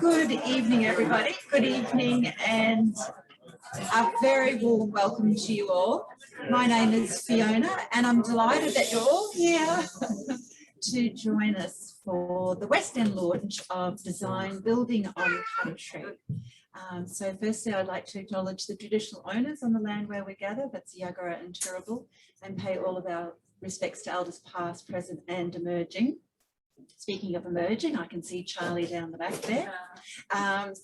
Good evening, everybody. Good evening and a very warm welcome to you all. My name is Fiona and I'm delighted that you're all here to join us for the West End launch of Design Building on Country. So firstly, I'd like to acknowledge the traditional owners on the land where we gather, that's Yagara and Turrbal, and pay all of our respects to elders past, present and emerging. Speaking of emerging, I can see Charlie down the back there.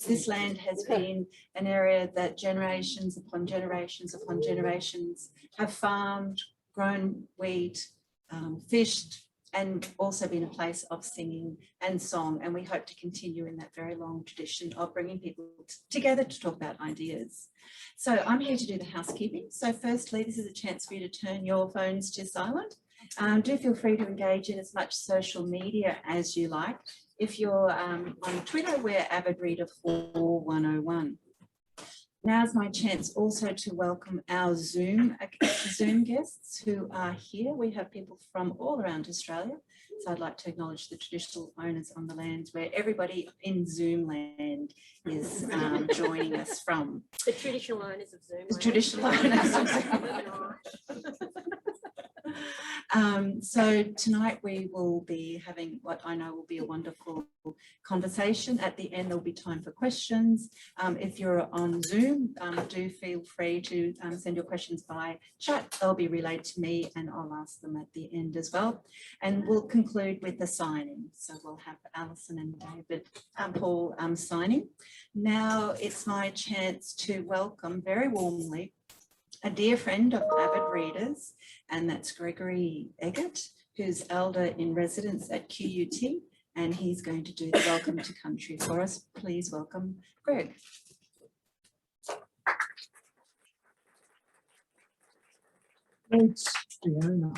This land has been an area that generations upon generations have farmed, grown wheat, fished, and also been a place of singing and song. And we hope to continue in that very long tradition of bringing people together to talk about ideas. So I'm here to do the housekeeping. So firstly, this is a chance for you to turn your phones to silent. Do feel free to engage in as much social media as you like. If you're on Twitter, we're avidreader4101. Now's my chance also to welcome our Zoom guests who are here. We have people from all around Australia. So I'd like to acknowledge the traditional owners on the lands where everybody in Zoom land is joining us from. The traditional owners of Zoom. The traditional owners of Zoom. So tonight we will be having what I know will be a wonderful conversation. At the end there'll be time for questions. If you're on Zoom, do feel free to send your questions by chat. They'll be relayed to me and I'll ask them at the end as well. And we'll conclude with the signing. So we'll have Alison and David Paul signing. Now it's my chance to welcome very warmly a dear friend of avid readers, and that's Gregory Eggett, who's elder in residence at QUT, and he's going to do the welcome to country for us. Please welcome Greg. Thanks, Fiona.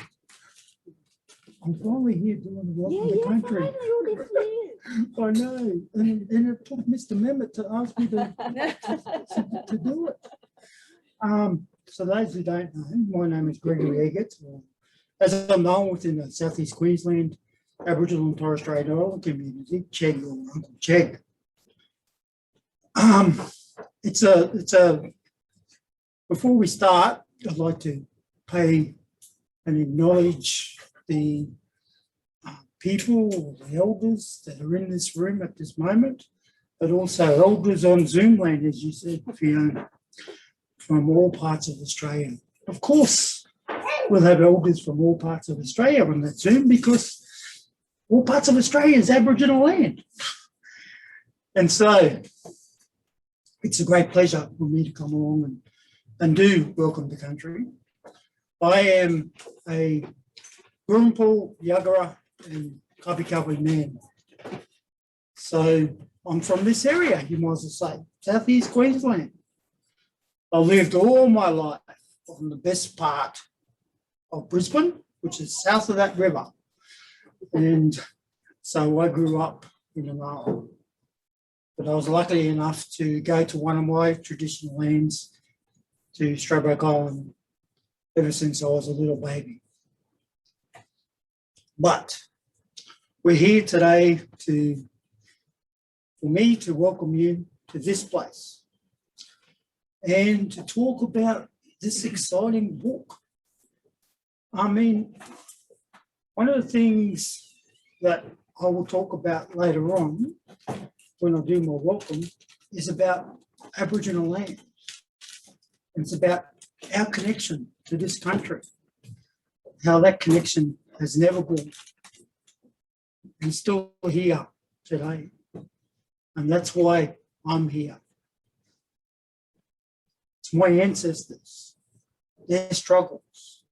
I'm finally here doing the welcome to country. I know, and it took Mr. Memmott to ask me to do it. So those who don't know, my name is Gregory Eggett. As I'm known within the South East Queensland Aboriginal and Torres Strait Islander community, Chegg or Uncle Chegg. Before we start, I'd like to pay and acknowledge the people, the elders that are in this room at this moment, but also elders on Zoom land, as you said, Fiona, from all parts of Australia. Of course, we'll have elders from all parts of Australia on that Zoom because all parts of Australia is Aboriginal land. And so it's a great pleasure for me to come along and do welcome to country. I am a Gurrumpul, Yagara and Kabi man. So I'm from this area, you might as well say, South East Queensland. I lived all my life on the best part of Brisbane, which is south of that river. And so I grew up in an island. But I was lucky enough to go to one of my traditional lands, to Stradbroke Island, ever since I was a little baby. But we're here today for me to welcome you to this place and to talk about this exciting book. I mean, one of the things that I will talk about later on when I do my welcome is about Aboriginal land. It's about our connection to this country, how that connection has never been and still here today. And that's why I'm here. It's my ancestors, their struggles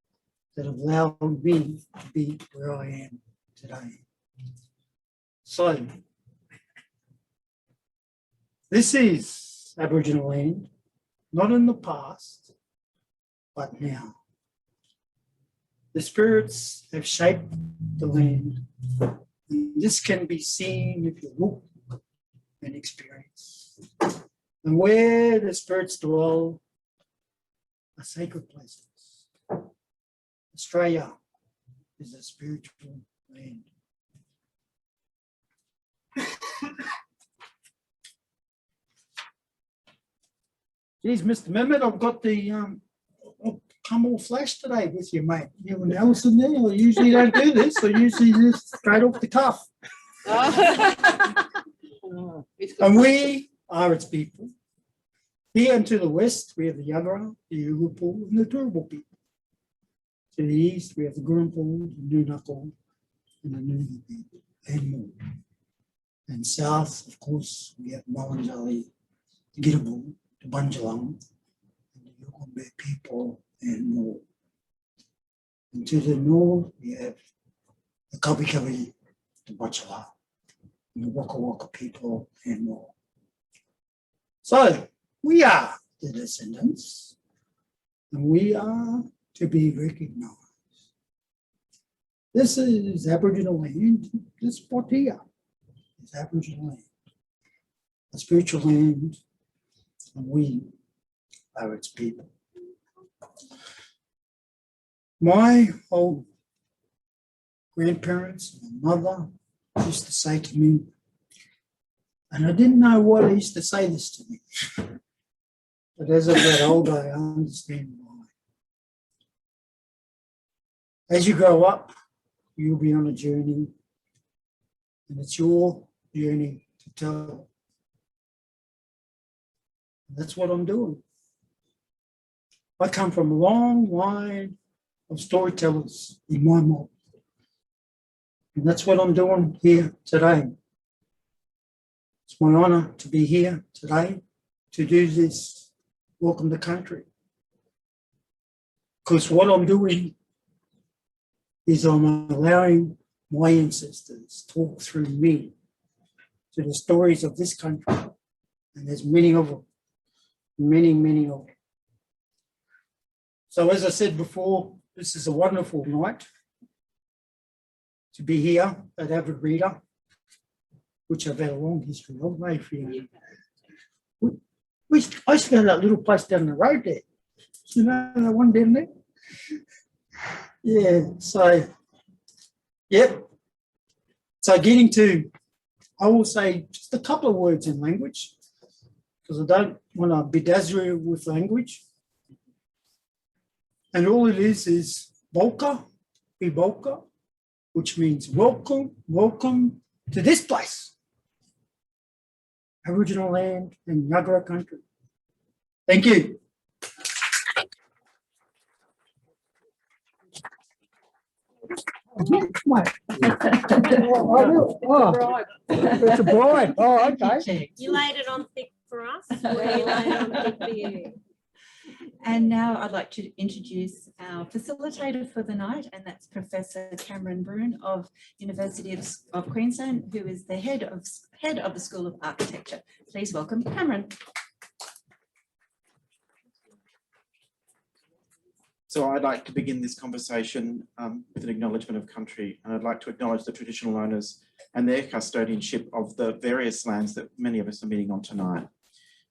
that have allowed me to be where I am today. So, this is Aboriginal land, not in the past, but now. The spirits have shaped the land. And this can be seen if you look and experience. And where the spirits dwell are sacred places. Australia is a spiritual land. Geez, Mr. Memmott, I've got the I've come all flash today with you, mate. You and Alison there. I usually don't do this. I usually just straight off the cuff. And we are its people. Here and to the west, we have the Yagara, the Urupu, and the Turrbal people. To the east, we have the Gurunpo, the Nunako, and the Nubi people, and more. And south, of course, we have Malanjali, the Girabu, the Banjalang, and the Yukumbe people, and more. And to the north, we have the Kabikabi, the Bachala, and the Waka Waka people, and more. So, we are the descendants, and we are to be recognized. This is Aboriginal land. This spot here is Aboriginal land, a spiritual land, and we are its people. My old grandparents, my mother used to say to me, and I didn't know why they used to say this to me, but as I got older, I understand why. As you grow up, you'll be on a journey, and it's your journey to tell. And that's what I'm doing. I come from a long line of storytellers in my mob, and that's what I'm doing here today. It's my honour to be here today to do this Welcome to Country. Because what I'm doing is I'm allowing my ancestors to talk through me to the stories of this country. And there's many of them, many, many of them. So as I said before, this is a wonderful night to be here at Avid Reader, which I've had a long history of, Mayfield. I used to go to that little place down the road there. You know that one down there? Yeah, so, yep. So getting to, I will say just a couple of words in language, because I don't want to bedazzle you with language. And all it is Bolka, Bibolka, which means welcome, welcome to this place. Aboriginal land and Yagara country. Thank you. It's a bribe. Oh, okay. You laid it on thick for us. We laid it on thick for you. And now I'd like to introduce our facilitator for the night, and that's Professor Cameron Broon of University of Queensland, who is the head of the School of Architecture. Please welcome Cameron. So I'd like to begin this conversation with an acknowledgement of country, and I'd like to acknowledge the traditional owners and their custodianship of the various lands that many of us are meeting on tonight.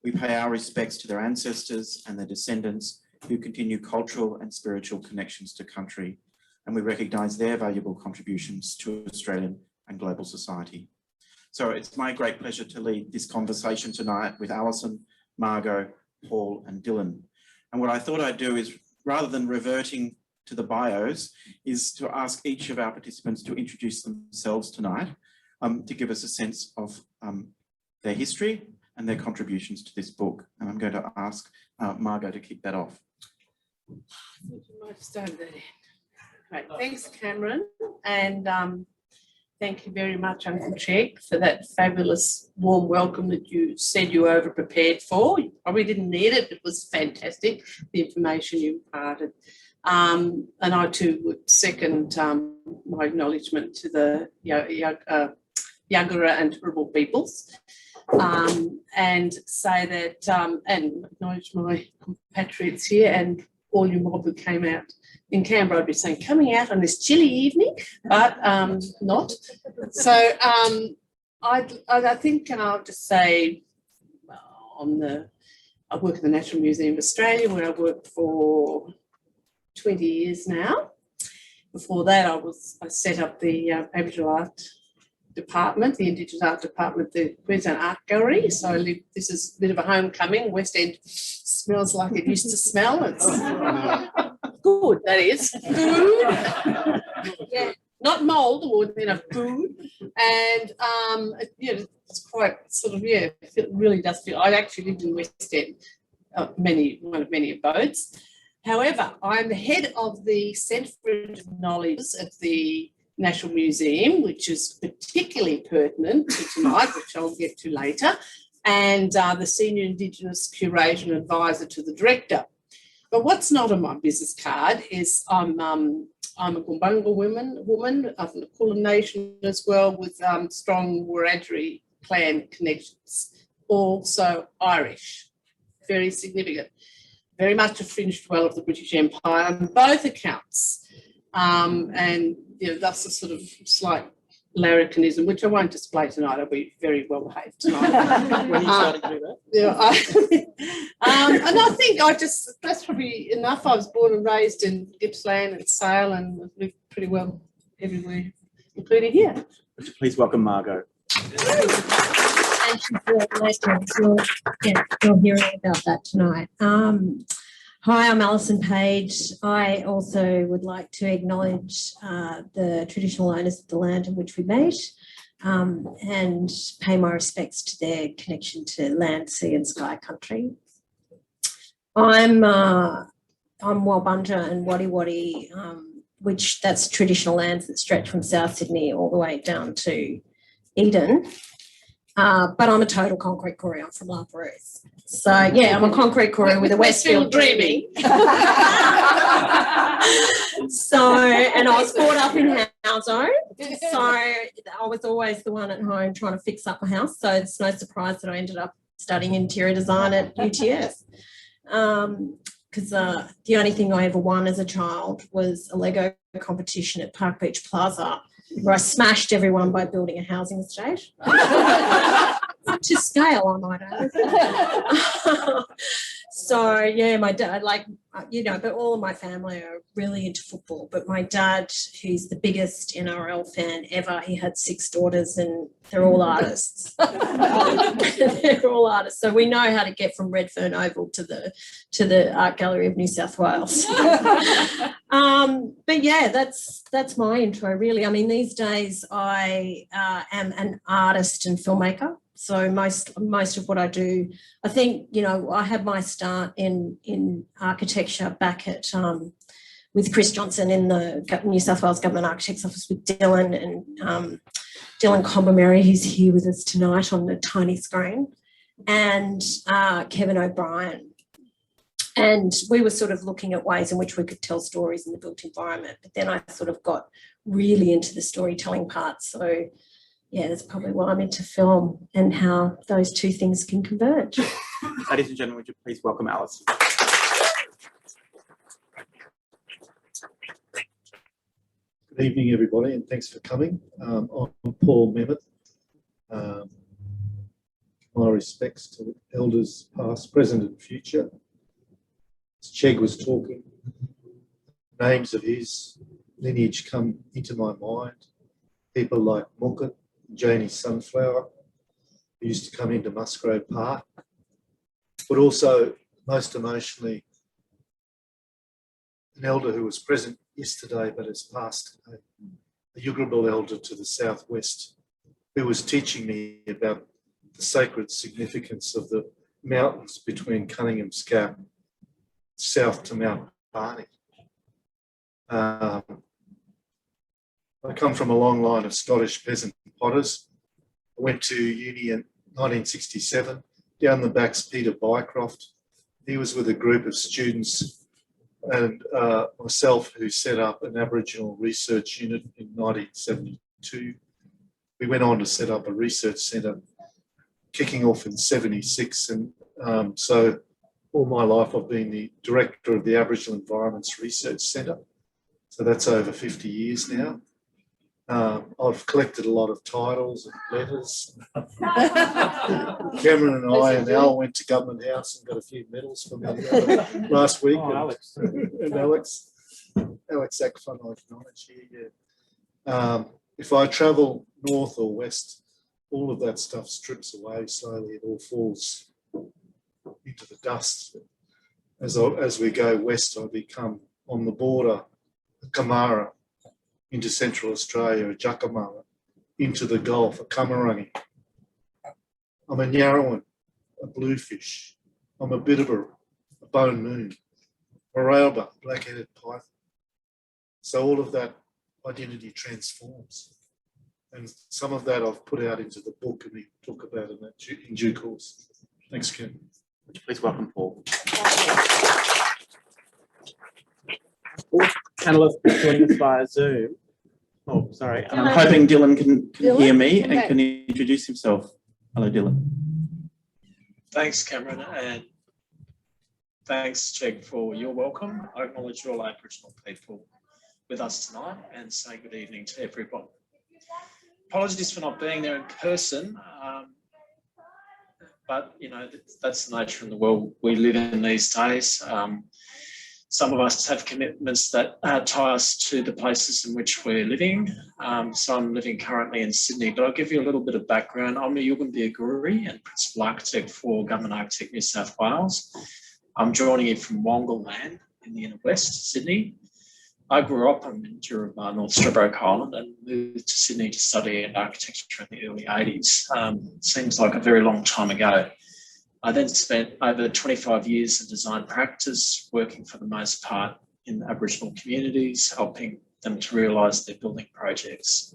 We pay our respects to their ancestors and their descendants who continue cultural and spiritual connections to country, and we recognise their valuable contributions to Australian and global society. So it's my great pleasure to lead this conversation tonight with Alison, Margot, Paul and Dylan. And what I thought I'd do is, rather than reverting to the bios, is to ask each of our participants to introduce themselves tonight, to give us a sense of their history and their contributions to this book. And I'm going to ask Margot to kick that off. Great. Thanks, Cameron. And thank you very much, Uncle Chegg, for that fabulous warm welcome that you said you were over-prepared for. You probably didn't need it. It was fantastic, the information you imparted. And I too would second my acknowledgement to the Yagara and Turrbal peoples. And say that, and acknowledge my compatriots here and all your mob who came out in Canberra. I'd be saying coming out on this chilly evening, but not. So I think I'll just say I work at the National Museum of Australia, where I worked for 20 years now. Before that, I set up the Aboriginal Art department, the Indigenous Art Department, the Queensland Art Gallery. So this is a bit of a homecoming. West End smells like it used to smell. It's good, that is. Food. Yeah, not mould or food. And it's quite sort of, it really does feel. I actually lived in West End, one of many abodes. However, I'm the head of the Centre for Knowledge at the National Museum, which is particularly pertinent to tonight, which I'll get to later, and the Senior Indigenous Curator and Advisor to the Director. But what's not on my business card is I'm a Gumbunga woman of the Kulin Nation as well, with strong Wiradjuri clan connections, also Irish, very significant, very much a fringe dweller of the British Empire on both accounts. And that's a sort of slight larrikinism, which I won't display tonight. I'll be very well behaved tonight. When are you starting to do that? Yeah, and I think that's probably enough. I was born and raised in Gippsland and Sale and lived pretty well everywhere, including here. Would you please welcome Margot? Thank you for that. Nice to you're hearing about that tonight. Hi, I'm Alison Page. I also would like to acknowledge the traditional owners of the land in which we meet and pay my respects to their connection to land, sea and sky country. I'm Walbunja and Wadi Wadi, which that's traditional lands that stretch from South Sydney all the way down to Eden. But I'm a total concrete Koori. I'm from La Perouse. So, yeah, I'm a concrete Koori with a Westfield dreaming. So, and I was brought up in Houzo. So I was always the one at home trying to fix up my house. So it's no surprise that I ended up studying interior design at UTS. Because the only thing I ever won as a child was a Lego competition at Park Beach Plaza, where I smashed everyone by building a housing estate. To scale, I might add. So, yeah, my dad, but all of my family are really into football. But my dad, who's the biggest NRL fan ever, he had 6 daughters and they're all artists. They're all artists. So we know how to get from Redfern Oval to the Art Gallery of New South Wales. But yeah, that's my intro, really. I mean, these days I am an artist and filmmaker. So most of what I do, I think, I had my start in architecture back at with Chris Johnson in the New South Wales Government Architects Office with Dylan and Dylan Combermary, who's here with us tonight on the tiny screen, and Kevin O'Brien. And we were sort of looking at ways in which we could tell stories in the built environment. But then I sort of got really into the storytelling part. So yeah, that's probably why I'm into film and how those two things can converge. Ladies and gentlemen, would you please welcome Alison? Good evening, everybody, and thanks for coming. I'm Paul Memmott. My respects to elders past, present and future. As Chegg was talking, names of his lineage come into my mind. People like Munkit, Janie Sunflower, who used to come into Musgrave Park, but also, most emotionally, an elder who was present yesterday but has passed, a Yugrabal elder to the southwest, who was teaching me about the sacred significance of the mountains between Cunningham's Gap, south to Mount Barney. I come from a long line of Scottish peasant potters. I went to uni in 1967, down the back's Peter Bycroft. He was with a group of students and myself, who set up an Aboriginal research unit in 1972. We went on to set up a research centre, kicking off in 76. And so all my life I've been the director of the Aboriginal Environments Research Centre. So that's over 50 years now. I've collected a lot of titles and letters. Cameron and I and Al went to Government House and got a few medals from them last week. Oh, Alex. And Alex Ackfun, I acknowledge here. Yeah. If I travel north or west, all of that stuff strips away slowly. It all falls into the dust. As we go west, I become on the border, a Kamara, into Central Australia, a Jakamara, into the Gulf, a Kamarangi. I'm a Yarrawan, a bluefish. I'm a Bidabara, a bone moon, a Railba, black-headed python. So all of that identity transforms. And some of that I've put out into the book and we talk about in due course. Thanks, Ken. Would you please welcome Paul? Panelists joining us via Zoom. Oh, sorry. And I'm hoping Dylan can hear me and can introduce himself. Hello, Dylan. Thanks, Cameron, and thanks, Jake, for your welcome. I acknowledge all Aboriginal people with us tonight and say good evening to everyone. Apologies for not being there in person, but you know that's the nature of the world we live in these days. Some of us have commitments that tie us to the places in which we're living. So I'm living currently in Sydney, but I'll give you a little bit of background. I'm a Yugambeh Gurri and Principal Architect for Government Architect New South Wales. I'm joining you from Wongal land in the inner west, Sydney. I grew up in Mandurah, North Stradbroke Island, and moved to Sydney to study architecture in the early 80s. Seems like a very long time ago. I then spent over 25 years in design practice, working for the most part in Aboriginal communities, helping them to realise their building projects.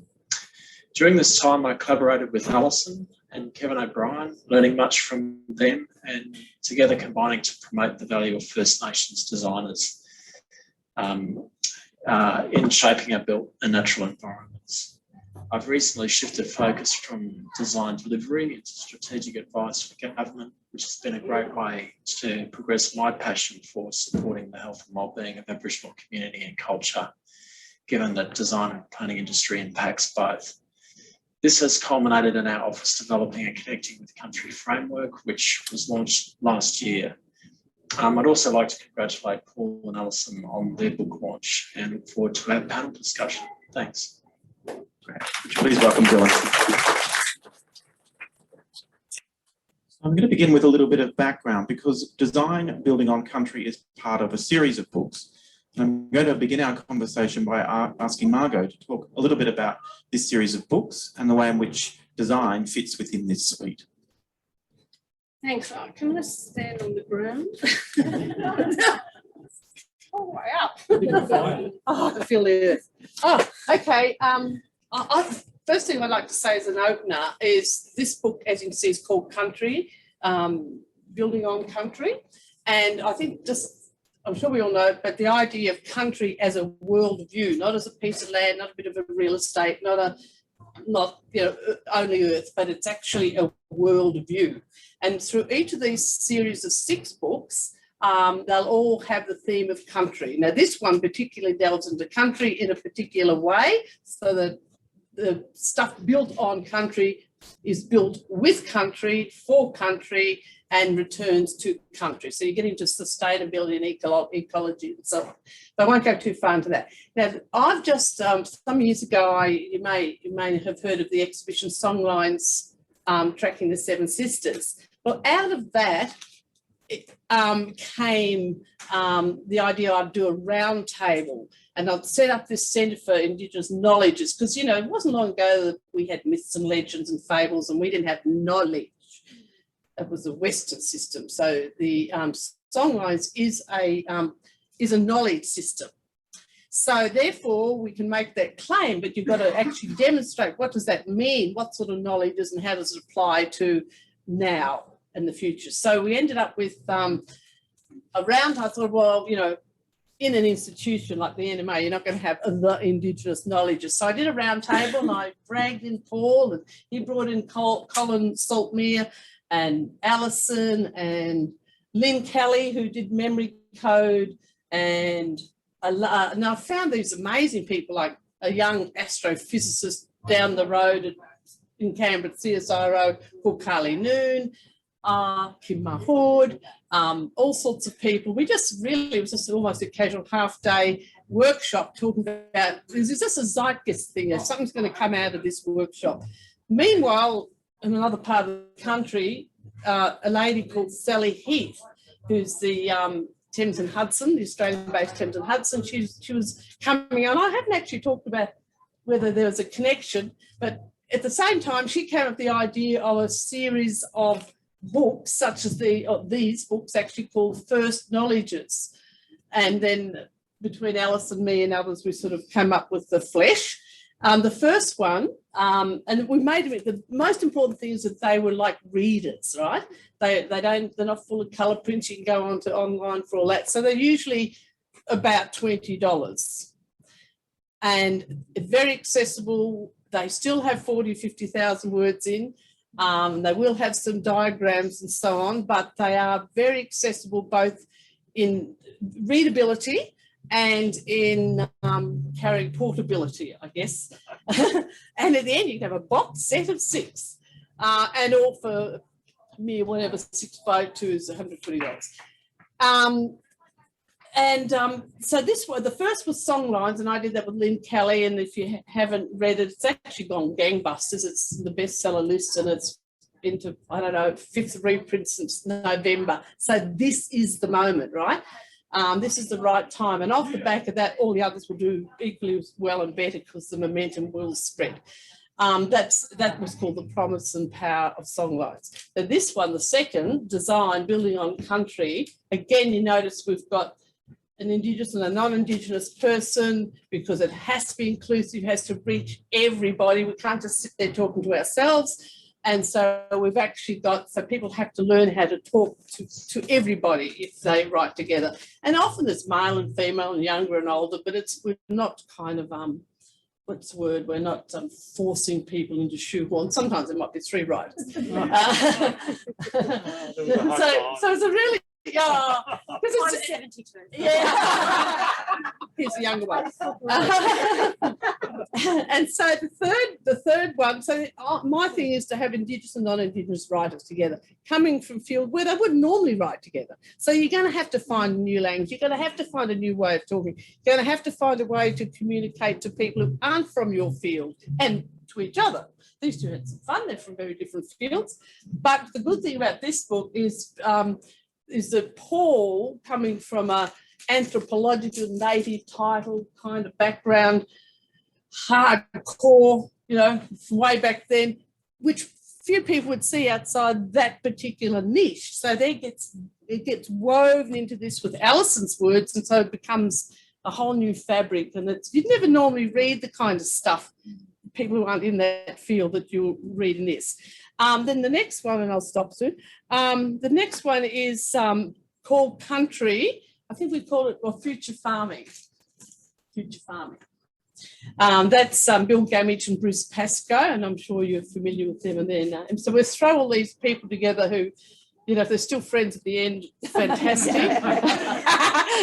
During this time, I collaborated with Alison and Kevin O'Brien, learning much from them and together combining to promote the value of First Nations designers in shaping our built and natural environments. I've recently shifted focus from design delivery into strategic advice for government, which has been a great way to progress my passion for supporting the health and wellbeing of Aboriginal community and culture, given that design and planning industry impacts both. This has culminated in our office developing a Connecting with Country framework, which was launched last year. I'd also like to congratulate Paul and Alison on their book launch and look forward to our panel discussion. Thanks. Great. Would you please welcome Dylan? I'm going to begin with a little bit of background because Design Building on Country is part of a series of books. And I'm going to begin our conversation by asking Margot to talk a little bit about this series of books and the way in which design fits within this suite. Thanks. Can I stand on the ground? Oh, wow. Oh, I feel it. Oh, okay. First thing I'd like to say as an opener is this book, as you can see, is called Country, Building on Country. And I think I'm sure we all know, but the idea of country as a world view, not as a piece of land, not a bit of a real estate, not only earth, but it's actually a world view. And through each of these series of 6 books, they'll all have the theme of country. Now, this one particularly delves into country in a particular way, so that the stuff built on country is built with country, for country, and returns to country. So you get into sustainability and ecology and so on. But I won't go too far into that. Now, I've just, some years ago, you may have heard of the exhibition Songlines Tracking the Seven Sisters. Well, out of that, came the idea I'd do a round table and I'd set up this Centre for Indigenous Knowledges because, you know, it wasn't long ago that we had myths and legends and fables and we didn't have knowledge. It was a Western system. So the Songlines is a knowledge system. So therefore, we can make that claim, but you've got to actually demonstrate what does that mean, what sort of knowledge is and how does it apply to now and the future. So we ended up with a round. I thought, well, you know, in an institution like the NMA, you're not going to have the Indigenous knowledges. So I did a round table and I dragged in Paul and he brought in Colin Saltmere and Alison and Lynn Kelly, who did memory code. And I found these amazing people, like a young astrophysicist down the road in Canberra, CSIRO, called Carly Noon. Kim Mahood, all sorts of people. It was just almost a casual half-day workshop talking about, is this a zeitgeist thing? Something's going to come out of this workshop. Meanwhile, in another part of the country, a lady called Sally Heath, who's the Thames and Hudson, the Australian-based Thames and Hudson, she was coming on. I hadn't actually talked about whether there was a connection, but at the same time, she came up with the idea of a series of books, such as these books actually called First Knowledges. And then between Alison, me and others, we sort of came up with the flesh. The first one, and we made it, the most important thing is that they were like readers, right? They're not full of colour prints. You can go on to online for all that. So they're usually about $20 and very accessible. They still have 40, 50,000 words in. They will have some diagrams and so on, but they are very accessible both in readability and in carrying portability, I guess. And at the end, you can have a box set of 6, and all for mere whatever 6 by 2 is $120. So this one, the first was Songlines, and I did that with Lynn Kelly. And if you haven't read it, it's actually gone gangbusters. It's the bestseller list, and it's into, I don't know, 5th reprint since November. So this is the moment, right? This is the right time. And off the back of that, all the others will do equally as well and better because the momentum will spread. That was called The Promise and Power of Songlines. But this one, the second, Design, Building on Country, again, you notice we've got an Indigenous and a non-Indigenous person because it has to be inclusive, has to reach everybody. We can't just sit there talking to ourselves. And so we've actually got, so people have to learn how to talk to everybody if they write together. And often it's male and female and younger and older, but we're not kind of, what's the word? We're not forcing people into shoehorns. Sometimes there might be 3 writers. So it's a really, because it's 72. Yeah. Here's the younger one. And so the third one, so my thing is to have Indigenous and non-Indigenous writers together, coming from field where they wouldn't normally write together. So you're going to have to find a new language. You're going to have to find a new way of talking. You're going to have to find a way to communicate to people who aren't from your field and to each other. These two had some fun. They're from very different fields. But the good thing about this book is that Paul, coming from a anthropological native title kind of background, hardcore, from way back then, which few people would see outside that particular niche. So it gets woven into this with Alison's words, and so it becomes a whole new fabric. And you'd never normally read the kind of stuff, people who aren't in that field, that you'll read in this. Then the next one, and I'll stop soon, the next one is called Country. I think we call it Future Farming. Future Farming. That's Bill Gamage and Bruce Pascoe, and I'm sure you're familiar with them and their names. So we'll throw all these people together who, if they're still friends at the end, fantastic.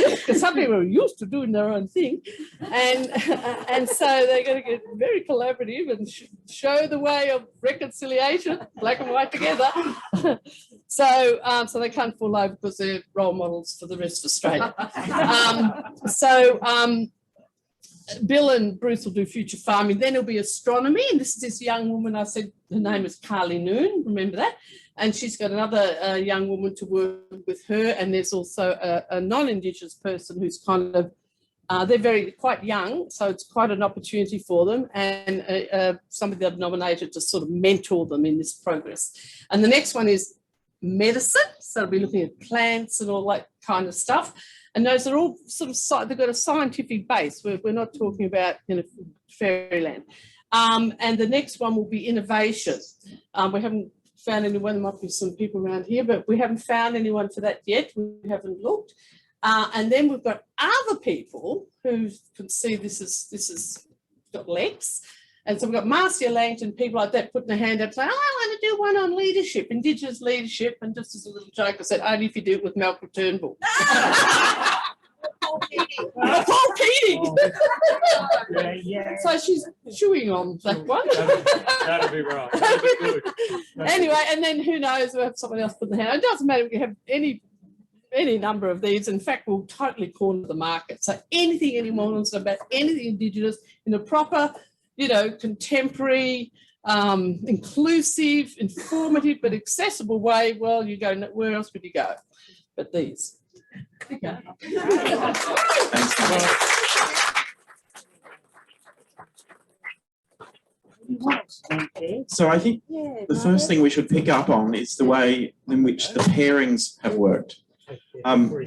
Because some people are used to doing their own thing. And so they're going to get very collaborative and show the way of reconciliation, black and white together. So they can't fall over because they're role models for the rest of Australia. Bill and Bruce will do future farming. Then it'll be astronomy. And this is this young woman, I said her name is Carly Noon, remember that? And she's got another young woman to work with her. And there's also a non-Indigenous person who's kind of, they're quite young, so it's quite an opportunity for them. And somebody they've nominated to sort of mentor them in this progress. And the next one is medicine. So it'll be looking at plants and all that kind of stuff. And those are all sort of, they've got a scientific base. We're not talking about fairyland. And the next one will be innovation. We haven't found anyone. There might be some people around here, but we haven't found anyone for that yet. We haven't looked. And then we've got other people who can see this is got legs. And so we've got Marcia Langton, people like that putting their hand up saying, I want to do one on leadership, Indigenous leadership. And just as a little joke, I said, only if you do it with Malcolm Turnbull. A Paul Keating. Yeah. So she's chewing on that one. That'd be right. That'd be good. Anyway, and then who knows, we'll have someone else put the hand. It doesn't matter, we can have any number of these. In fact, we'll totally corner the market. So anything anyone wants about anything Indigenous in a proper, contemporary, inclusive, informative, but accessible way, well, you go, where else would you go? But these. Okay. So I think the first thing we should pick up on is the way in which the pairings have worked.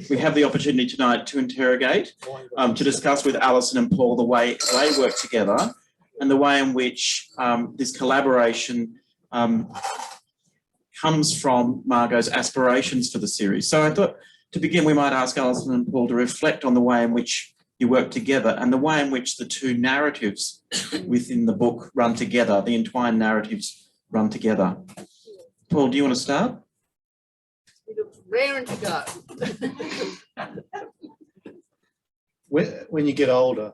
We have the opportunity tonight to interrogate, to discuss with Alison and Paul the way they work together and the way in which this collaboration comes from Margot's aspirations for the series. So I thought to begin, we might ask Alison and Paul to reflect on the way in which you work together and the way in which the two narratives within the book run together, the entwined narratives run together. Paul, do you want to start? Raring to go. When you get older,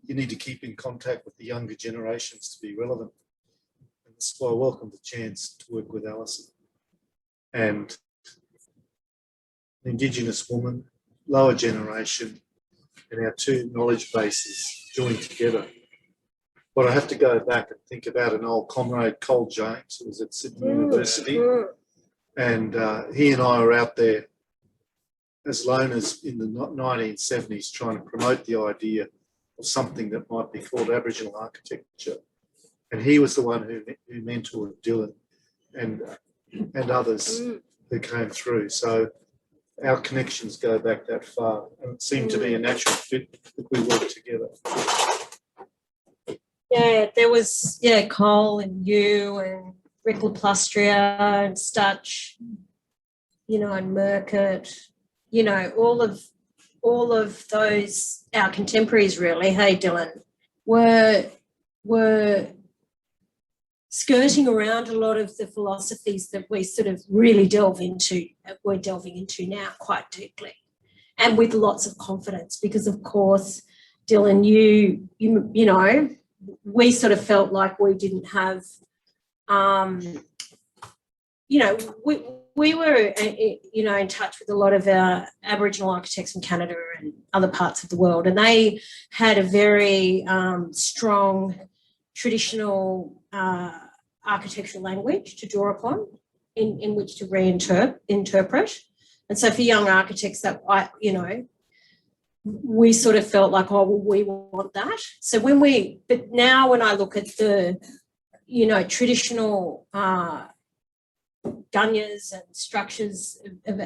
you need to keep in contact with the younger generations to be relevant. And that's why I welcome the chance to work with Alison. And an Indigenous woman, lower generation, and our two knowledge bases joined together. But I have to go back and think about an old comrade, Cole James, who was at Sydney University. And he and I were out there as loners in the 1970s trying to promote the idea of something that might be called Aboriginal architecture. And he was the one who mentored Dylan and others who came through. So our connections go back that far, and it seemed to be a natural fit that we worked together. Yeah, there was, Cole and you and Rick LaPlustria and Stutch, and Murcutt, all of those, our contemporaries really, hey Dylan, were skirting around a lot of the philosophies that we sort of really we're delving into now quite deeply and with lots of confidence because, of course, Dylan, we sort of felt like we didn't have, we were, in touch with a lot of our Aboriginal architects from Canada and other parts of the world, and they had a very strong traditional architectural language to draw upon in which to interpret. And so for young architects that we sort of felt like, we want that. So but now when I look at the, traditional gunyas and structures of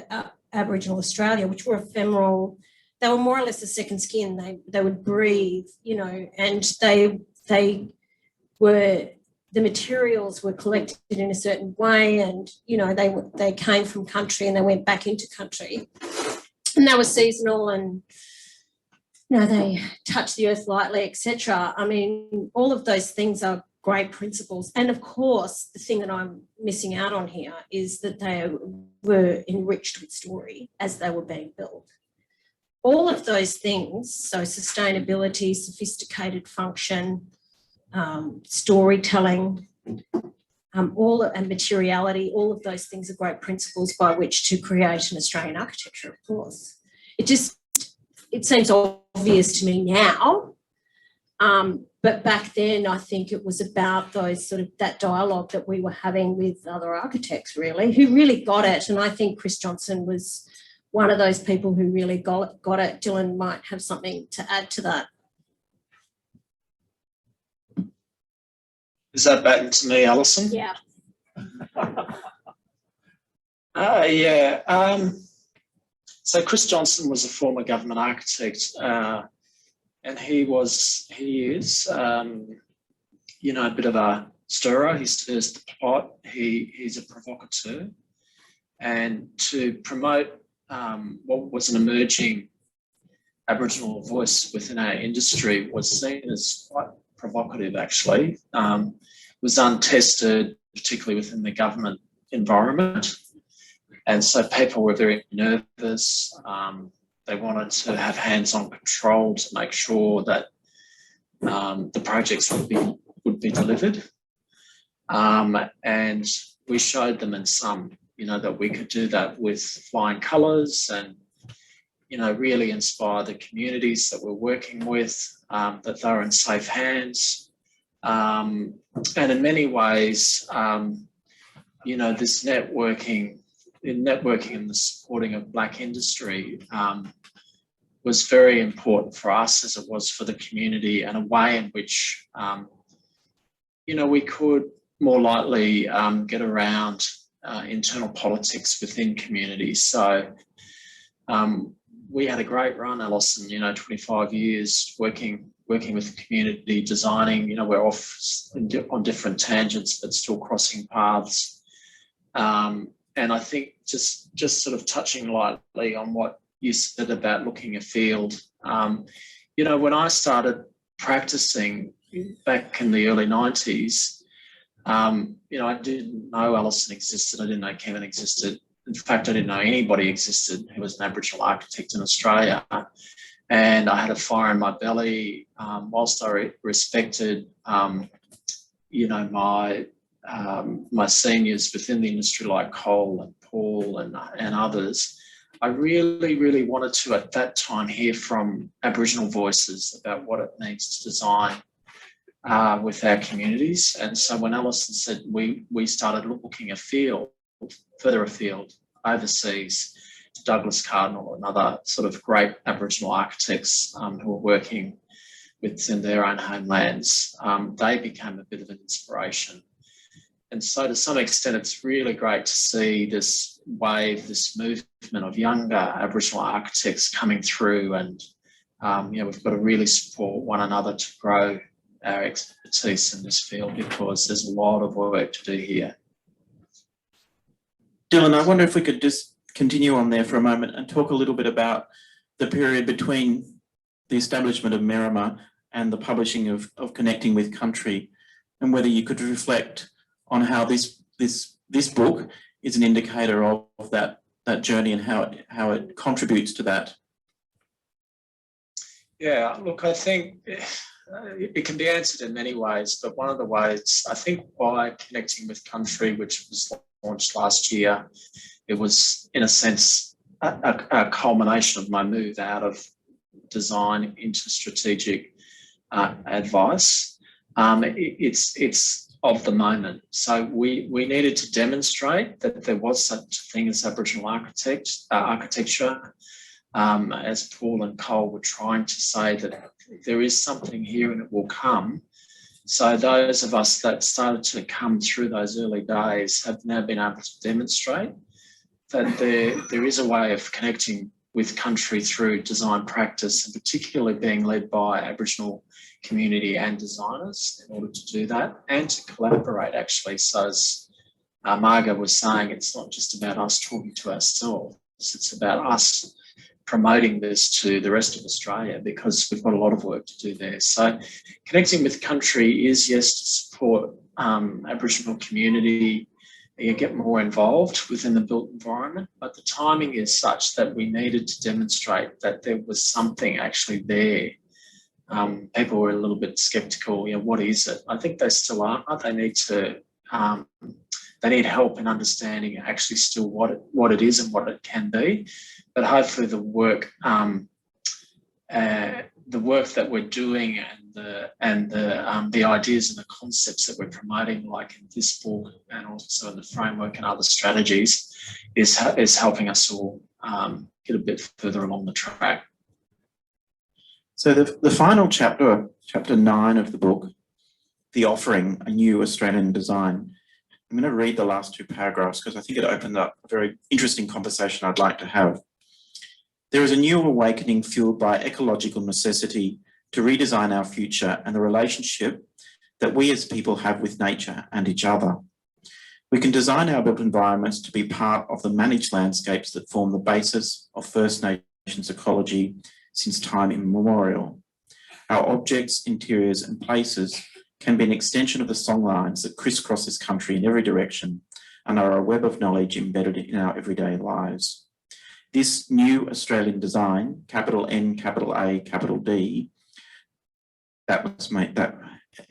Aboriginal Australia, which were ephemeral, they were more or less a second skin. They would breathe, and the materials were collected in a certain way, and they came from country and they went back into country, and they were seasonal, and they touched the earth lightly, etc. I mean, all of those things are great principles, and of course, the thing that I'm missing out on here is that they were enriched with story as they were being built. All of those things, so sustainability, sophisticated function, storytelling, and materiality, all of those things are great principles by which to create an Australian architecture, of course. It seems obvious to me now, but back then I think it was about that dialogue that we were having with other architects, really, who really got it. And I think Chris Johnson was one of those people who really got it. Dylan might have something to add to that. Is that back to me, Alison? Yeah. So Chris Johnson was a former government architect, and he is, a bit of a stirrer. He stirs the pot. He's a provocateur, and to promote what was an emerging Aboriginal voice within our industry was seen as quite provocative, actually. Was untested, particularly within the government environment. And so people were very nervous. They wanted to have hands-on control to make sure that the projects would be delivered. And we showed them in some, that we could do that with flying colours and, really inspire the communities that we're working with, that they're in safe hands. And in many ways, this networking and the supporting of Black industry was very important for us, as it was for the community, and a way in which, we could more lightly get around internal politics within communities. So we had a great run, Alison, 25 years working with the community, designing, we're off on different tangents, but still crossing paths. And I think just sort of touching lightly on what you said about looking afield, when I started practicing back in the early 90s, I didn't know Alison existed. I didn't know Kevin existed. In fact, I didn't know anybody existed who was an Aboriginal architect in Australia. And I had a fire in my belly. Whilst I respected, my seniors within the industry like Cole and Paul and others, I really, really wanted to, at that time, hear from Aboriginal voices about what it means to design with our communities. And so when Alison said we started looking further afield, overseas, to Douglas Cardinal and other sort of great Aboriginal architects who were working within their own homelands, they became a bit of an inspiration. And so to some extent, it's really great to see this wave, this movement of younger Aboriginal architects coming through, and we've got to really support one another to grow our expertise in this field, because there's a lot of work to do here. Dylan, I wonder if we could just continue on there for a moment and talk a little bit about the period between the establishment of Merrimah and the publishing of Connecting with Country, and whether you could reflect on how this book is an indicator of that journey and how it contributes to that. Yeah, look, I think it can be answered in many ways, but one of the ways, I think, why Connecting with Country, which was launched last year, it was, in a sense, a culmination of my move out of design into strategic advice. It's of the moment. So we needed to demonstrate that there was such a thing as Aboriginal architecture, as Paul and Cole were trying to say, that there is something here and it will come. So those of us that started to come through those early days have now been able to demonstrate that there is a way of connecting with country through design practice, and particularly being led by Aboriginal community and designers in order to do that and to collaborate, actually. So as Marga was saying, it's not just about us talking to ourselves, it's about us promoting this to the rest of Australia, because we've got a lot of work to do there. So Connecting with Country is, yes, to support Aboriginal community, you get more involved within the built environment, but the timing is such that we needed to demonstrate that there was something actually there. People were a little bit sceptical, what is it? I think they still are. They need help in understanding actually still what it is and what it can be. But hopefully the work that we're doing and the ideas and the concepts that we're promoting, like in this book and also in the framework and other strategies, is helping us all get a bit further along the track. So the final chapter, chapter 9 of the book, The Offering, A New Australian Design. I'm going to read the last 2 paragraphs because I think it opened up a very interesting conversation I'd like to have. There is a new awakening fueled by ecological necessity to redesign our future and the relationship that we as people have with nature and each other. We can design our built environments to be part of the managed landscapes that form the basis of First Nations ecology since time immemorial. Our objects, interiors and places can be an extension of the songlines that crisscross this country in every direction and are a web of knowledge embedded in our everyday lives. This new Australian design, capital N, capital A, capital D, that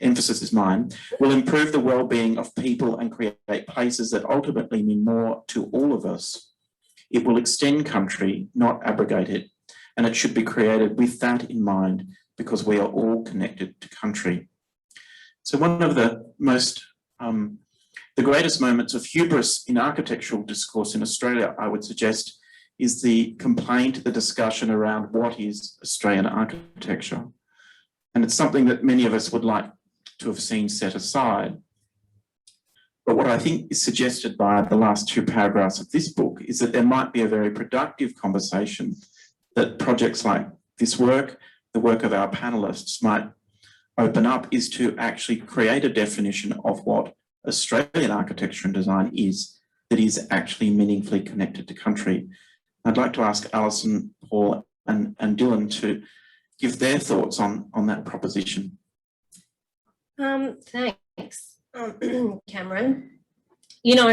emphasis is mine, will improve the well-being of people and create places that ultimately mean more to all of us. It will extend country, not abrogate it, and it should be created with that in mind because we are all connected to country. So one of the greatest moments of hubris in architectural discourse in Australia, I would suggest, is the complaint, the discussion around what is Australian architecture. And it's something that many of us would like to have seen set aside. But what I think is suggested by the last two paragraphs of this book is that there might be a very productive conversation that projects like this work, the work of our panelists might open up, is to actually create a definition of what Australian architecture and design is that is actually meaningfully connected to country. I'd like to ask Alison, Paul and Dylan to give their thoughts on that proposition. Thanks, Cameron. You know,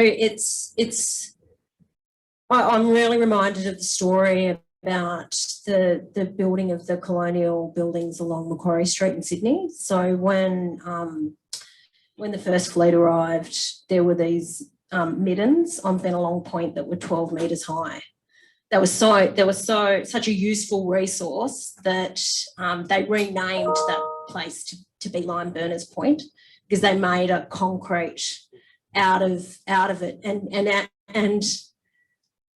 I'm really reminded of the story about the building of the colonial buildings along Macquarie Street in Sydney. So when the first fleet arrived, there were these middens on Bennelong Point that were 12 metres high. That was such a useful resource that they renamed that place to be Lime Burners Point, because they made a concrete out of it, and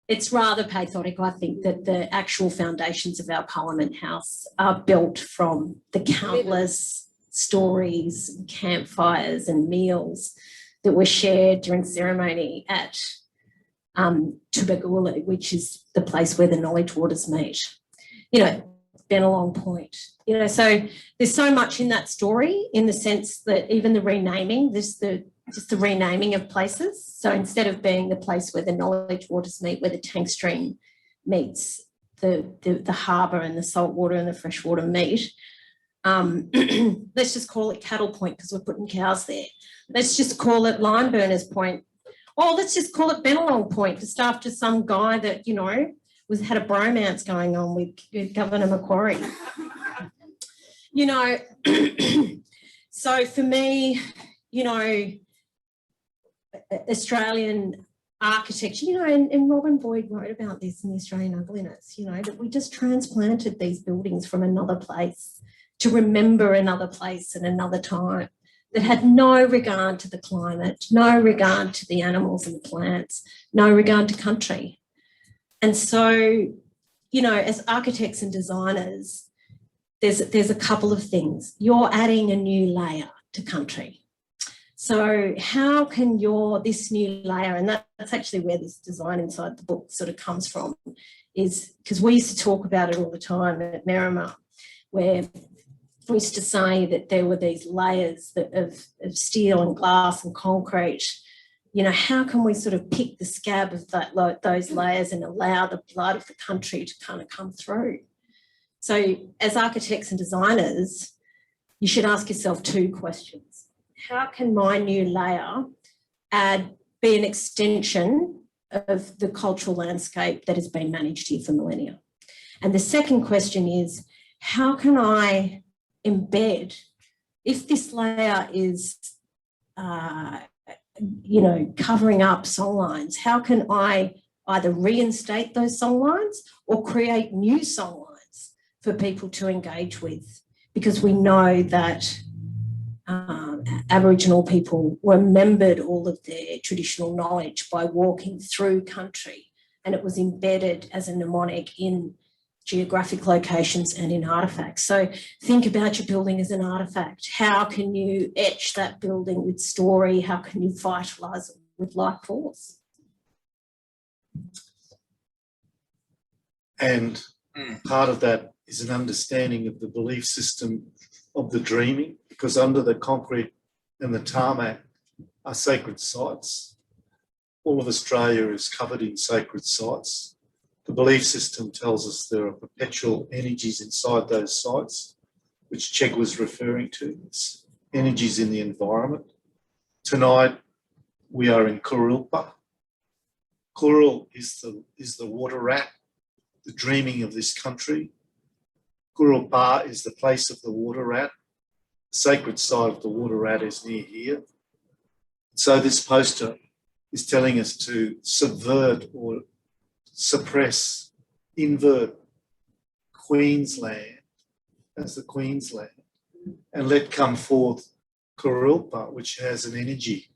it's rather pathetic, I think, that the actual foundations of our Parliament House are built from the countless stories, campfires and meals that were shared during ceremony at Tubagula, which is the place where the knowledge waters meet. You know, Bennelong Point. You know, so there's so much in that story, in the sense that even the renaming, just the renaming of places. So instead of being the place where the knowledge waters meet, where the tank stream meets the harbour and the saltwater and the freshwater meet, let's just call it Cattle Point because we're putting cows there. Let's just call it Lime Burners Point. Or let's just call it Bennelong Point, just after some guy that, you know, had a bromance going on with Governor Macquarie. You know, so for me, you know, Australian architecture, you know, and Robin Boyd wrote about this in The Australian Ugliness, you know, that we just transplanted these buildings from another place to remember another place and another time, that had no regard to the climate, no regard to the animals and the plants, no regard to country. And so, you know, as architects and designers, there's a couple of things. You're adding a new layer to country. So how can this new layer, and that's actually where this design inside the book sort of comes from, is because we used to talk about it all the time at Merrimah, where we used to say that there were these layers of steel and glass and concrete. You know, how can we sort of pick the scab of those layers and allow the blood of the country to kind of come through? So as architects and designers, you should ask yourself two questions. How can my new layer be an extension of the cultural landscape that has been managed here for millennia? And the second question is, how can I embed, if this layer is, you know, covering up songlines, how can I either reinstate those songlines or create new songlines for people to engage with? Because we know that Aboriginal people remembered all of their traditional knowledge by walking through country, and it was embedded as a mnemonic in geographic locations and in artefacts. So think about your building as an artefact. How can you etch that building with story? How can you vitalise it with life force? And part of that is an understanding of the belief system of the dreaming, because under the concrete and the tarmac are sacred sites. All of Australia is covered in sacred sites. The belief system tells us there are perpetual energies inside those sites, which Chegg was referring to. It's energies in the environment. Tonight, we are in Kurilpa. Kuril is the water rat the dreaming of this country. Kurulpa is the place of the water rat. The sacred site of the water rat is near here. So this poster is telling us to subvert or suppress, invert Queensland as the Queensland and let come forth Kurulpa, which has an energy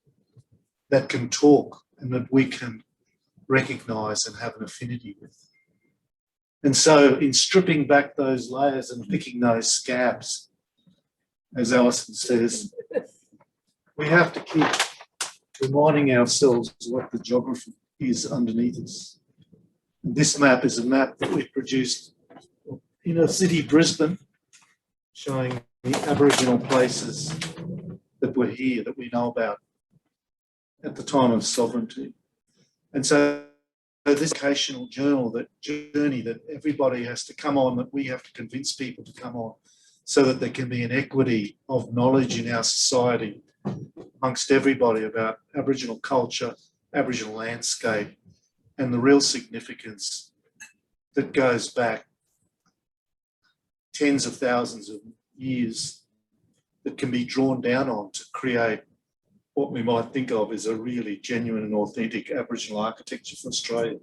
that can talk and that we can recognise and have an affinity with. And so in stripping back those layers and picking those scabs, as Alison says, we have to keep reminding ourselves what the geography is underneath us. And this map is a map that we produced in a city, Brisbane, showing the Aboriginal places that were here, that we know about at the time of sovereignty. And so this educational journey that everybody has to come on, that we have to convince people to come on, so that there can be an equity of knowledge in our society amongst everybody about Aboriginal culture, Aboriginal landscape, and the real significance that goes back tens of thousands of years that can be drawn down on to create what we might think of as a really genuine and authentic Aboriginal architecture for Australia.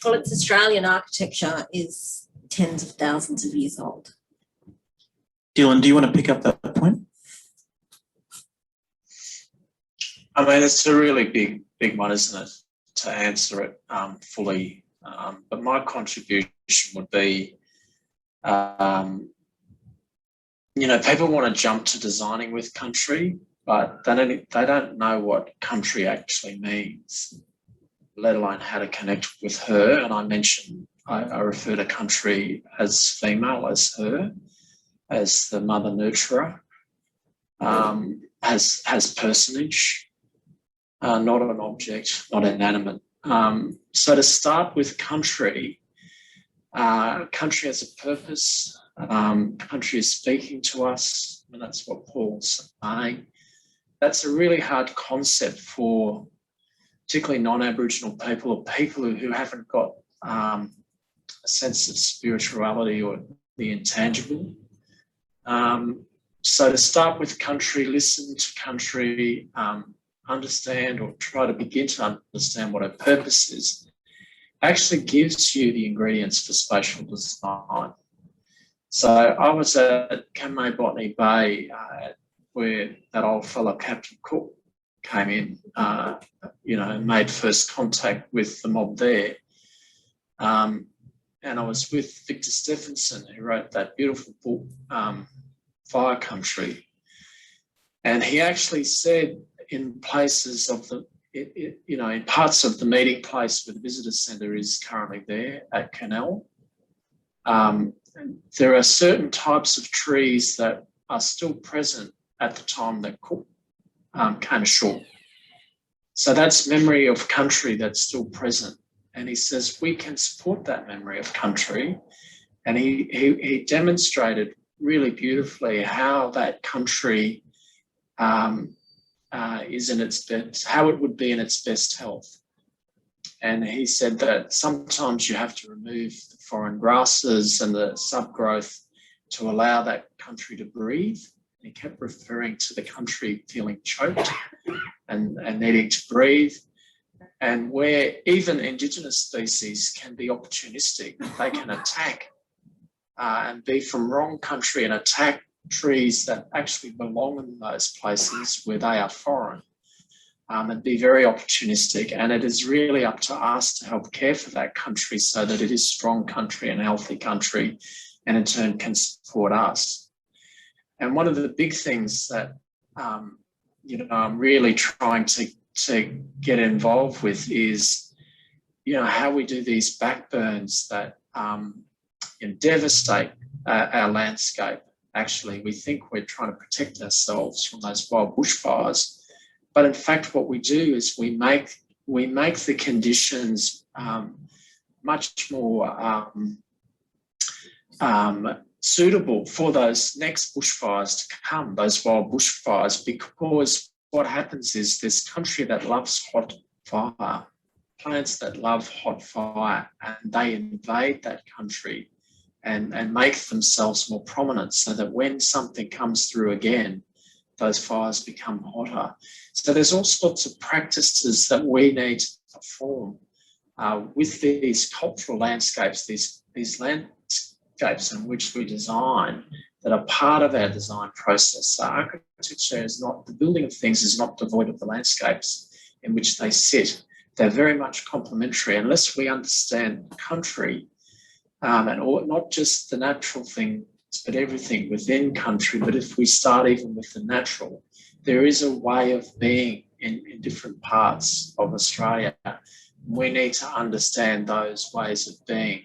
Well, it's Australian architecture is tens of thousands of years old. Dylan, do you want to pick up that point? I mean, it's a really big one, isn't it, to answer it fully. But my contribution would be, people want to jump to designing with country, but they don't know what country actually means, let alone how to connect with her. And I refer to country as female, as her, as the mother nurturer, as personage, not an object, not inanimate. So to start with country has a purpose. Country is speaking to us, and that's what Paul's saying. That's a really hard concept for particularly non-Aboriginal people or people who haven't got a sense of spirituality or the intangible. So to start with country, listen to country, understand or try to begin to understand what her purpose is, actually gives you the ingredients for spatial design. So I was at Kamay Botany Bay where that old fellow Captain Cook came in, and made first contact with the mob there. And I was with Victor Stephenson, who wrote that beautiful book, Fire Country. And he actually said in places of in parts of the meeting place where the visitor centre is currently there at Canal, there are certain types of trees that are still present at the time that Cook came ashore. So that's memory of country that's still present. And he says we can support that memory of country. And he demonstrated really beautifully how that country is in its best, how it would be in its best health. And he said that sometimes you have to remove the foreign grasses and the subgrowth to allow that country to breathe. He kept referring to the country feeling choked and needing to breathe. And where even Indigenous species can be opportunistic, they can attack and be from wrong country and attack trees that actually belong in those places where they are foreign, and be very opportunistic. And it is really up to us to help care for that country so that it is strong country and healthy country, and in turn can support us. And one of the big things that I'm really trying to get involved with is, how we do these backburns that devastate our landscape. Actually, we think we're trying to protect ourselves from those wild bushfires, but in fact, what we do is we make the conditions much more suitable for those next bushfires to come, those wild bushfires, because what happens is this country that loves hot fire plants that love hot fire, and they invade that country and make themselves more prominent so that when something comes through again, those fires become hotter. So there's all sorts of practices that we need to perform with these cultural landscapes, these landscapes in which we design, that are part of our design process. So architecture is not, the building of things is not devoid of the landscapes in which they sit. They're very much complementary unless we understand country, and not just the natural things, but everything within country. But if we start even with the natural, there is a way of being in different parts of Australia. We need to understand those ways of being.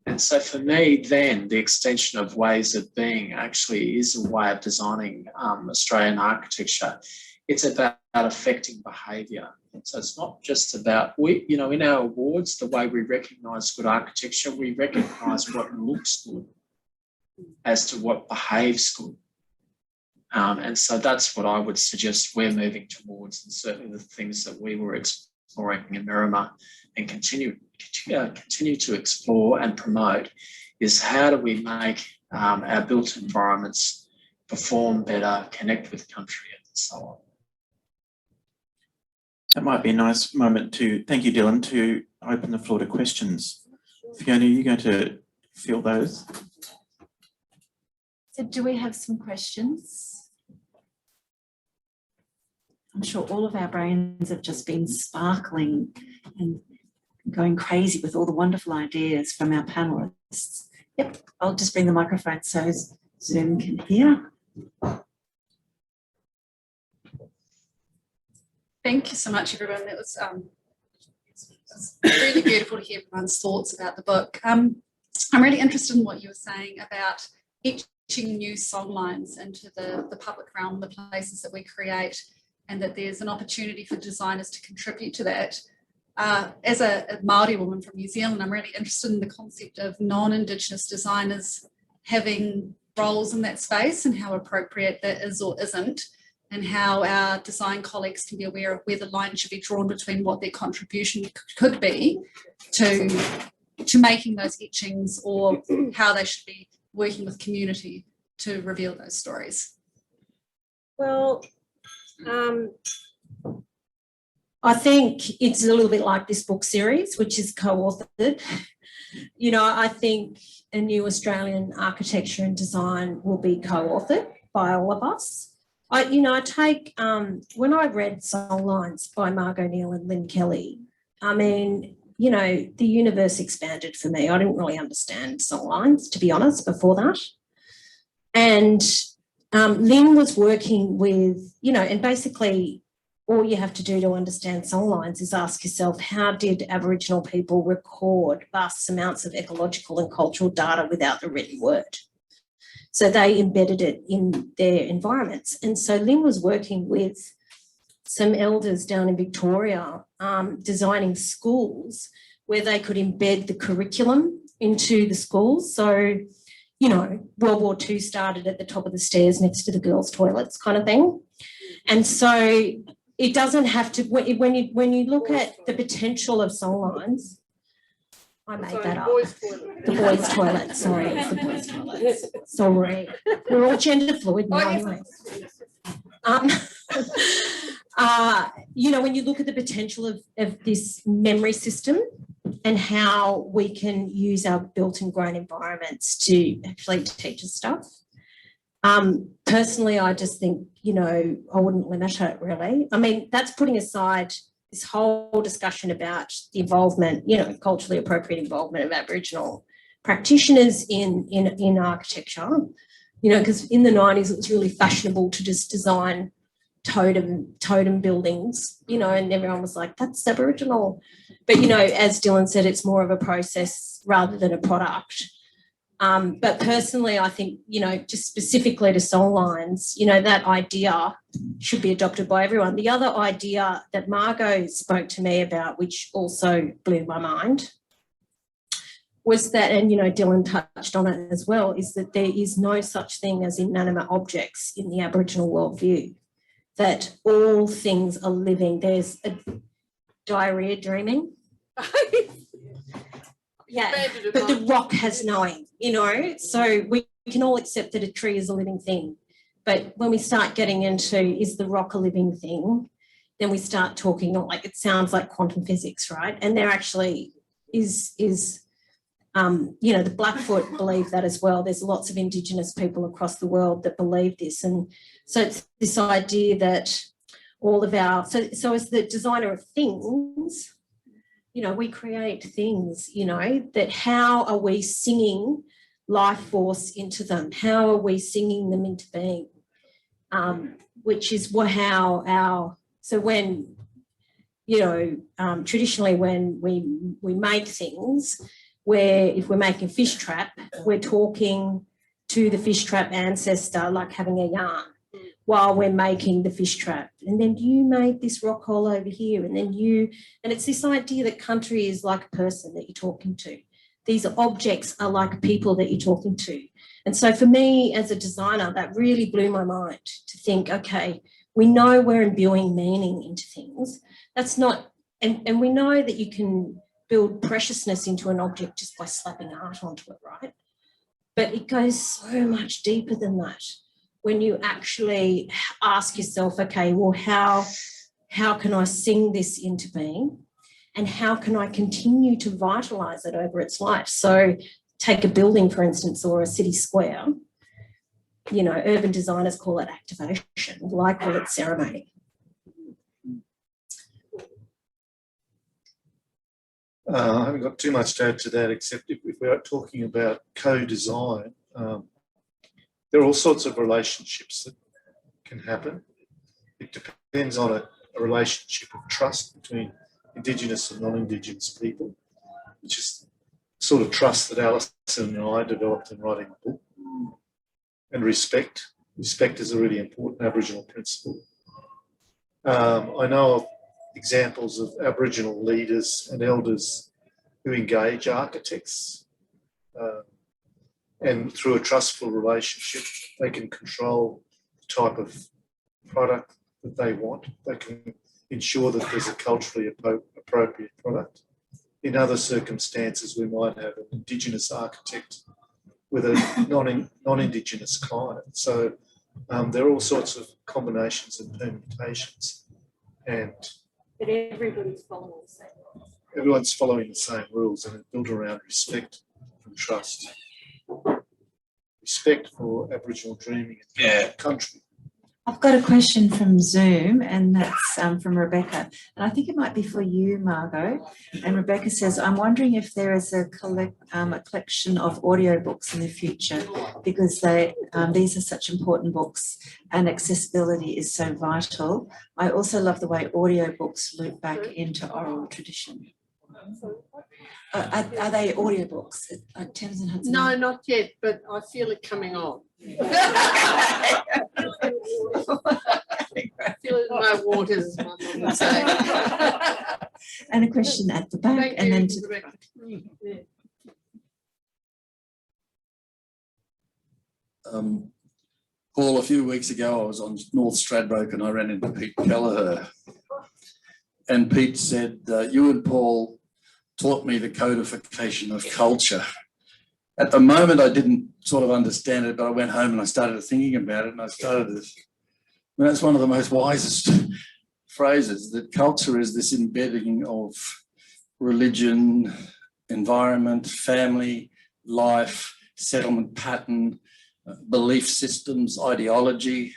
And so for me, then, the extension of ways of being actually is a way of designing Australian architecture. It's about affecting behaviour. So it's not just about, in our awards, the way we recognise good architecture, we recognise what looks good as to what behaves good. And so that's what I would suggest we're moving towards, and certainly the things that we were exploring in Miramar and continue to explore and promote is how do we make our built environments perform better, connect with country, and so on. That might be a nice moment to, thank you, Dylan, to open the floor to questions. Fiona, are you going to field those? So do we have some questions? I'm sure all of our brains have just been sparkling and going crazy with all the wonderful ideas from our panellists. Yep, I'll just bring the microphone so Zoom can hear. Thank you so much, everyone. It was really beautiful to hear everyone's thoughts about the book. I'm really interested in what you were saying about etching new songlines into the public realm, the places that we create, and that there's an opportunity for designers to contribute to that. As a Māori woman from New Zealand, I'm really interested in the concept of non-Indigenous designers having roles in that space and how appropriate that is or isn't, and how our design colleagues can be aware of where the line should be drawn between what their contribution could be to making those etchings, or how they should be working with community to reveal those stories. Well, I think it's a little bit like this book series, which is co-authored. I think a new Australian architecture and design will be co-authored by all of us. I take, when I read Songlines by Margot Neal and Lynn Kelly, I mean, the universe expanded for me. I didn't really understand songlines, to be honest, before that. And Lynn was working with, and basically all you have to do to understand songlines is ask yourself, how did Aboriginal people record vast amounts of ecological and cultural data without the written word? So they embedded it in their environments. And so Lynn was working with some elders down in Victoria, designing schools where they could embed the curriculum into the schools. So, World War II started at the top of the stairs next to the girls' toilets kind of thing. And so it doesn't have to, when you look at the potential of songlines, I made that up. The boys' toilet, sorry, it's the boys' toilet. Sorry. We're all gender fluid now anyway. When you look at the potential of this memory system and how we can use our built and grown environments to actually teach us stuff. Personally, I just think, I wouldn't limit it really. I mean, that's putting aside this whole discussion about the involvement, culturally appropriate involvement of Aboriginal practitioners in architecture, because in the 90s it was really fashionable to just design totem buildings, and everyone was like, that's Aboriginal. But, as Dylan said, it's more of a process rather than a product. But personally, I think, just specifically to songlines, that idea should be adopted by everyone. The other idea that Margot spoke to me about, which also blew my mind, was that, and, Dylan touched on it as well, is that there is no such thing as inanimate objects in the Aboriginal worldview, that all things are living. There's diarrhea dreaming. Yeah, but the rock has knowing, you know, so we can all accept that a tree is a living thing. But when we start getting into, is the rock a living thing, then we start talking, like, it sounds like quantum physics, right? And there actually is you know, the Blackfoot believe that as well. There's lots of Indigenous people across the world that believe this. And so it's this idea that all of our, so as the designer of things, you know, we create things, you know, that how are we singing life force into them? How are we singing them into being? Which is how our, so when, you know, traditionally when we make things, where if we're making a fish trap, we're talking to the fish trap ancestor like having a yarn while we're making the fish trap. And then you made this rock hole over here, and then and it's this idea that country is like a person that you're talking to. These objects are like people that you're talking to. And so for me as a designer, that really blew my mind to think, okay, we know we're imbuing meaning into things. That's not, and we know that you can build preciousness into an object just by slapping art onto it, right? But it goes so much deeper than that. When you actually ask yourself, okay, well, how can I sing this into being? And how can I continue to vitalise it over its life? So take a building, for instance, or a city square. You know, urban designers call it activation. Well, I call it ceremony. I haven't got too much to add to that, except if we are talking about co-design, there are all sorts of relationships that can happen. It depends on a relationship of trust between Indigenous and non-Indigenous people, which is the sort of trust that Alison and I developed in writing the book. And respect. Respect is a really important Aboriginal principle. I know of examples of Aboriginal leaders and elders who engage architects, and through a trustful relationship, they can control the type of product that they want. They can ensure that there's a culturally appropriate product. In other circumstances, we might have an Indigenous architect with a non-Indigenous client. So there are all sorts of combinations and permutations. But everybody's following the same rules. Everyone's following the same rules, and it's built around respect and trust. Respect for Aboriginal dreaming and country. I've got a question from Zoom, and that's from Rebecca. And I think it might be for you, Margot. And Rebecca says, I'm wondering if there is a collection of audiobooks in the future, because these are such important books and accessibility is so vital. I also love the way audiobooks loop back into oral tradition. Are they audiobooks at Thames and Hudson? No, not yet, but I feel it coming on. I feel it in my waters, as my mum would say. And a question at the back. Thank and you, then Rebecca. Paul, a few weeks ago I was on North Stradbroke and I ran into Pete Kelleher. And Pete said, you and Paul taught me the codification of culture. At the moment, I didn't sort of understand it, but I went home and I started thinking about it, and I started to, that's one of the most wisest phrases, that culture is this embedding of religion, environment, family, life, settlement pattern, belief systems, ideology,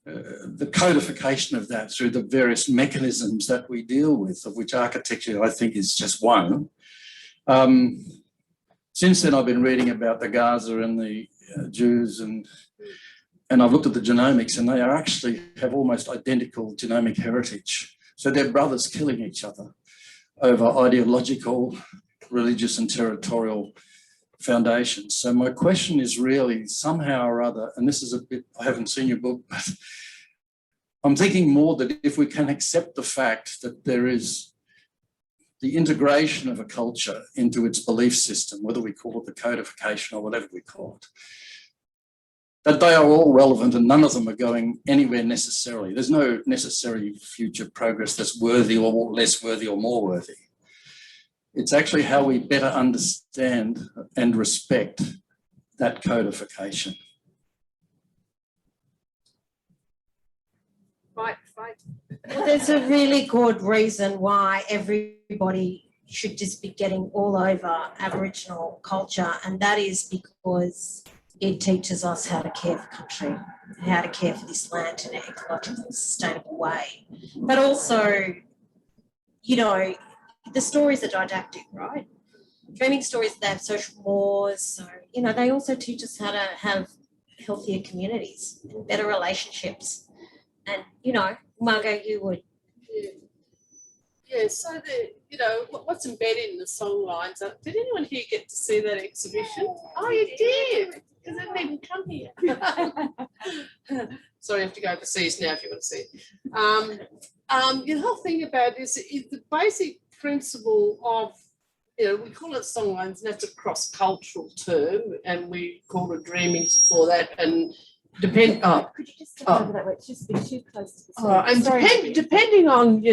the codification of that through the various mechanisms that we deal with, of which architecture, I think, is just one. Since then, I've been reading about the Gaza and the Jews, and I've looked at the genomics, and they are actually have almost identical genomic heritage. So they're brothers killing each other over ideological, religious and territorial foundations. So my question is really somehow or other, and this is a bit, I haven't seen your book, but I'm thinking more that if we can accept the fact that there is the integration of a culture into its belief system, whether we call it the codification or whatever we call it, that they are all relevant and none of them are going anywhere necessarily. There's no necessary future progress that's worthy or less worthy or more worthy. It's actually how we better understand and respect that codification. Right. Well, there's a really good reason why everybody should just be getting all over Aboriginal culture, and that is because it teaches us how to care for country, how to care for this land in an ecological, sustainable way. But also, you know, the stories are didactic, right? Dreaming stories, they have social mores. So, you know, they also teach us how to have healthier communities and better relationships. And, you know, Margot, you would. Yeah, so what's embedded in the songlines? Did anyone here get to see that exhibition? Oh, you did, because I didn't even come here. Sorry, I have to go overseas now if you want to see it. The whole thing about this is the basic principle of, we call it songlines, and that's a cross-cultural term, and we call it dreaming for that, and could you just step over that way? It's just too close to the and depending on,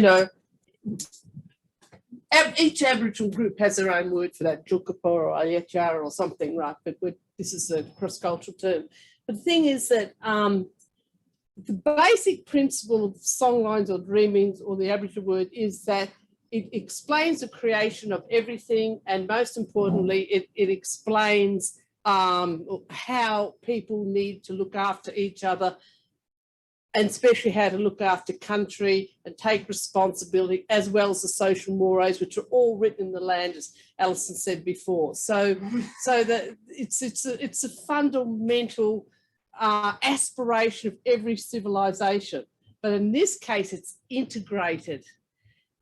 each Aboriginal group has their own word for that, Jukapa or Ayachara or something, right? But this is a cross-cultural term. But the thing is that the basic principle of songlines or dreamings or the Aboriginal word is that it explains the creation of everything, and most importantly, it explains how people need to look after each other, and especially how to look after country and take responsibility, as well as the social mores, which are all written in the land, as Alison said before. So that it's a fundamental aspiration of every civilization. But in this case, it's integrated.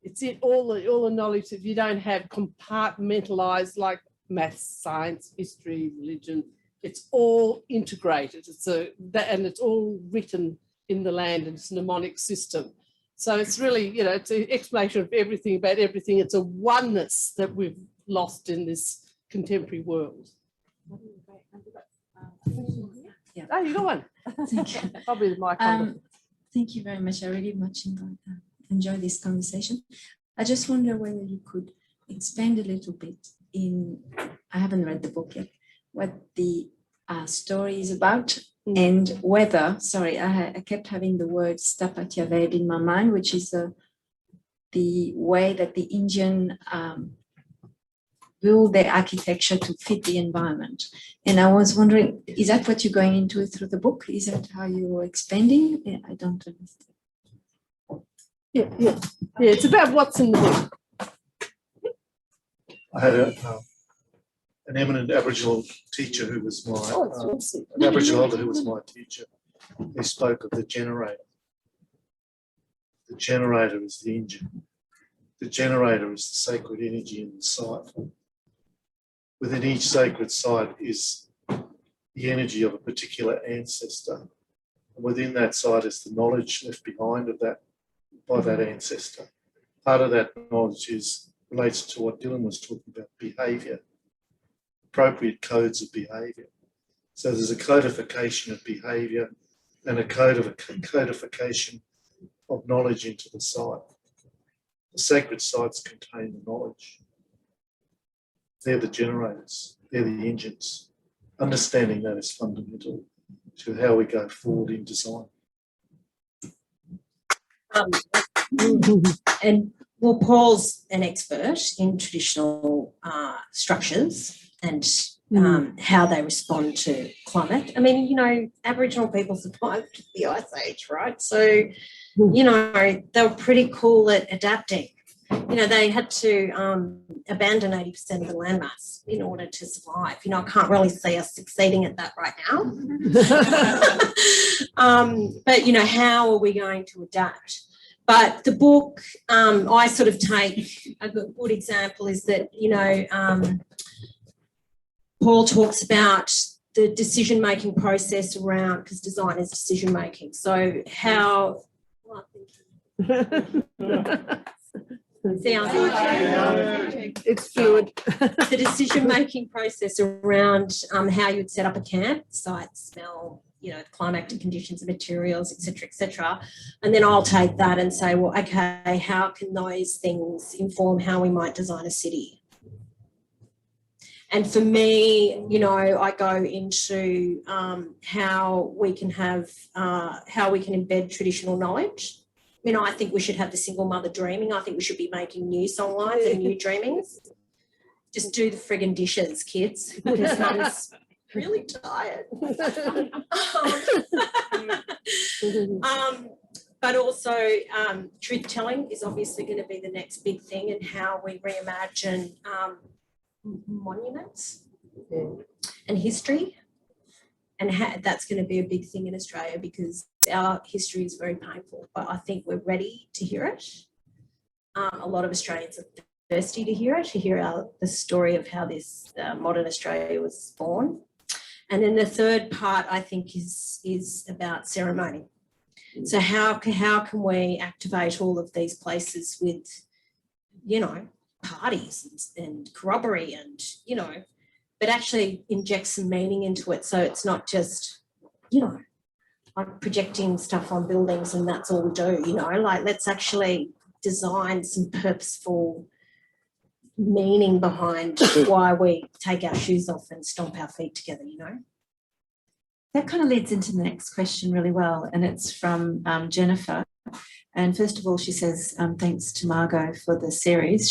It's in all the knowledge that you don't have compartmentalized like maths, science, history, religion. It's all integrated. And it's all written in the land, and it's a mnemonic system. So it's really, it's an explanation of everything about everything. It's a oneness that we've lost in this contemporary world. Yeah. Oh, you got one. Thank you. Probably the mic. Thank you very much. I really much enjoy this conversation. I just wonder whether you could expand a little bit I haven't read the book yet, what the story is about, and whether, sorry, I kept having the word Stapatyaved in my mind, which is the way that the Indian build their architecture to fit the environment. And I was wondering, is that what you're going into through the book? Is that how you're expanding? Yeah, I don't understand. Yeah, it's about what's in the book. I had an eminent Aboriginal teacher who was an Aboriginal elder who was my teacher. He spoke of the generator. The generator is the engine. The generator is the sacred energy in the site. Within each sacred site is the energy of a particular ancestor. And within that site is the knowledge left behind by that ancestor. Part of that knowledge relates to what Dylan was talking about, behaviour, appropriate codes of behaviour. So there's a codification of behaviour and a codification of knowledge into the site. The sacred sites contain the knowledge. They're the generators, they're the engines. Understanding that is fundamental to how we go forward in design. And well, Paul's an expert in traditional structures and how they respond to climate. I mean, Aboriginal people survived the Ice Age, right? So, they were pretty cool at adapting. They had to abandon 80% of the landmass in order to survive. I can't really see us succeeding at that right now. But, how are we going to adapt? But the book, I sort of take a good example is that, Paul talks about the decision-making process around, because design is decision-making. So how... It's fluid. The decision-making process around how you'd set up a camp, sight, smell, you know, climatic conditions and materials, et cetera. And then I'll take that and say, well, okay, how can those things inform how we might design a city? And for me, you know, I go into how we can embed traditional knowledge. You know, I think we should have the single mother dreaming. I think we should be making new songlines and new dreamings. Just do the friggin' dishes, kids, because mum's really tired. But also truth telling is obviously going to be the next big thing, and how we reimagine monuments and history, and that's going to be a big thing in Australia, because our history is very painful, but I think we're ready to hear it. A lot of Australians are thirsty to hear the story of how this modern Australia was born. And then the third part, I think, is about ceremony. So how can we activate all of these places with, you know, parties and corroboree and, you know, but actually inject some meaning into it, so it's not just, you know, like projecting stuff on buildings and that's all we do, you know, like let's actually design some purposeful meaning behind why we take our shoes off and stomp our feet together, you know. That kind of leads into the next question really well, and it's from Jennifer. And first of all, she says, thanks to Margot for the series.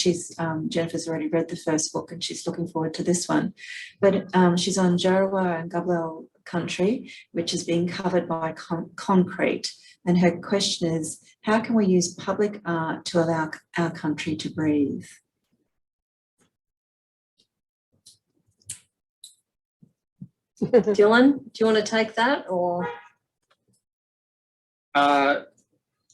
Jennifer's already read the first book and she's looking forward to this one. But she's on Djarawar and Gabel country, which is being covered by concrete. And her question is, how can we use public art to allow our country to breathe? Dylan, do you want to take that, or?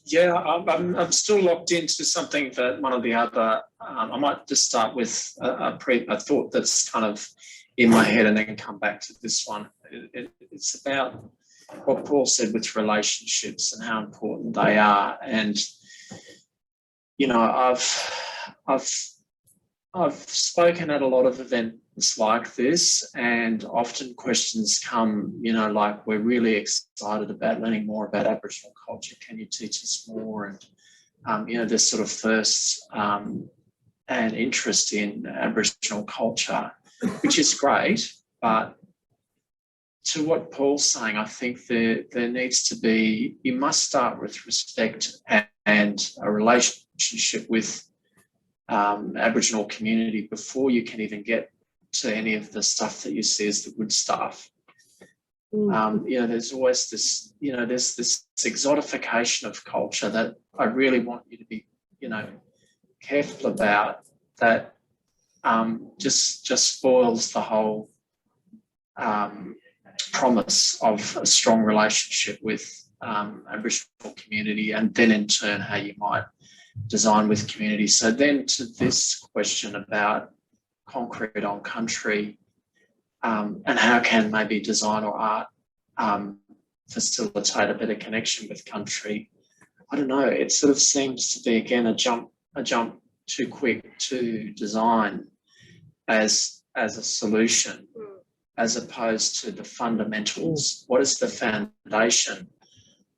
Yeah, I'm still locked into something that one of the other. I might just start with a thought that's kind of in my head, and then come back to this one. It's about what Paul said with relationships and how important they are. And you know, I've spoken at a lot of events like this, and often questions come, you know, like, we're really excited about learning more about Aboriginal culture. Can you teach us more? And, you know, this sort of thirst and interest in Aboriginal culture, which is great. But to what Paul's saying, I think there needs to be, you must start with respect and a relationship with Aboriginal community before you can even get to any of the stuff that you see as the good stuff. You know, there's always this, you know, there's this exotification of culture that I really want you to be, you know, careful about, that just spoils the whole promise of a strong relationship with Aboriginal community, and then in turn how you might design with community. So then to this question about concrete on country, and how can maybe design or art facilitate a better connection with country? I don't know. It sort of seems to be, again, a jump too quick to design as a solution, as opposed to the fundamentals. What is the foundation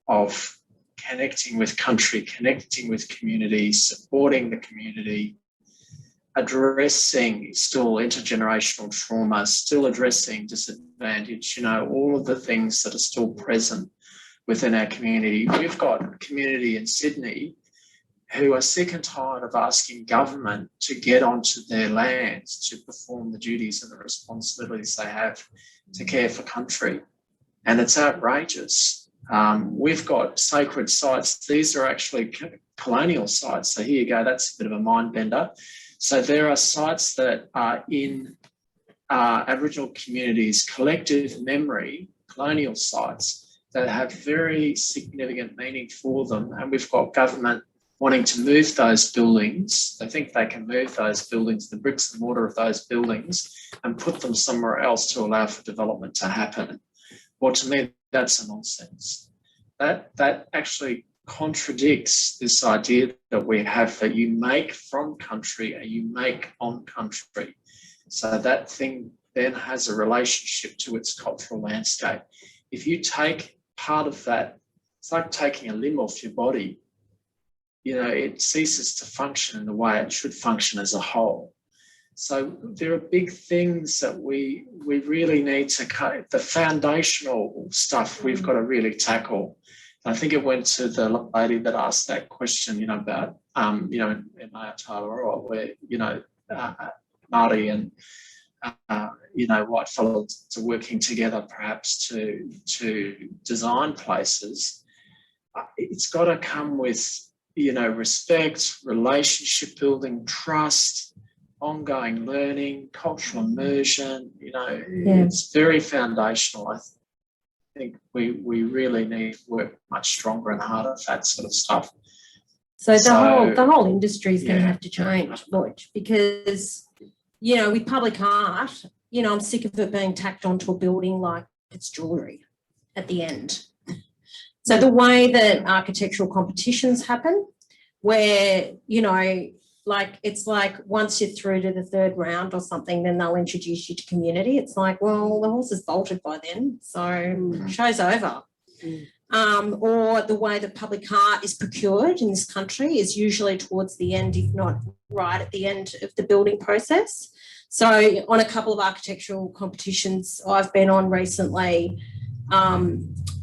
of connecting with country, connecting with community, supporting the community, addressing still intergenerational trauma, still addressing disadvantage, you know, all of the things that are still present within our community. We've got a community in Sydney who are sick and tired of asking government to get onto their lands to perform the duties and the responsibilities they have to care for country. And it's outrageous. We've got sacred sites. These are actually colonial sites. So here you go, that's a bit of a mind bender. So there are sites that are in Aboriginal communities' collective memory, colonial sites, that have very significant meaning for them. And we've got government wanting to move those buildings. They think they can move those buildings, the bricks and mortar of those buildings, and put them somewhere else to allow for development to happen. Well, to me, that's a nonsense. That actually contradicts this idea that we have, that you make from country and you make on country. So that thing then has a relationship to its cultural landscape. if you take part of that, it's like taking a limb off your body. You know, it ceases to function in the way it should function as a whole. So there are big things that we really need to cut. The foundational stuff we've got to really tackle. I think it went to the lady that asked that question, you know, about, you know, in Aotearoa, where, you know, Māori and, you know, white fellows are working together perhaps to design places. It's got to come with, you know, respect, relationship building, trust, ongoing learning, cultural immersion, you know, it's very foundational. I think we really need to work much stronger and harder at that sort of stuff. So the whole industry is going to have to change, Butch, because, you know, with public art, you know, I'm sick of it being tacked onto a building like it's jewellery at the end. So the way that architectural competitions happen, where, you know, like it's like once you're through to the third round or something, then they'll introduce you to community. It's like, well, the horse is bolted by then, so show's over. Or the way that public art is procured in this country is usually towards the end, if not right at the end of the building process. So on a couple of architectural competitions I've been on recently,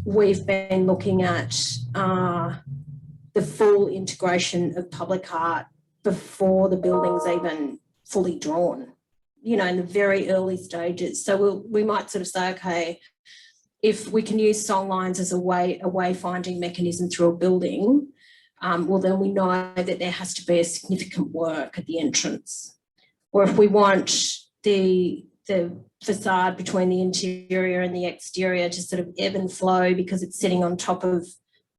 we've been looking at the full integration of public art before the building's even fully drawn, you know, in the very early stages. So we might sort of say, okay, if we can use song lines as a wayfinding mechanism through a building, well, then we know that there has to be a significant work at the entrance. Or if we want the facade between the interior and the exterior to sort of ebb and flow because it's sitting on top of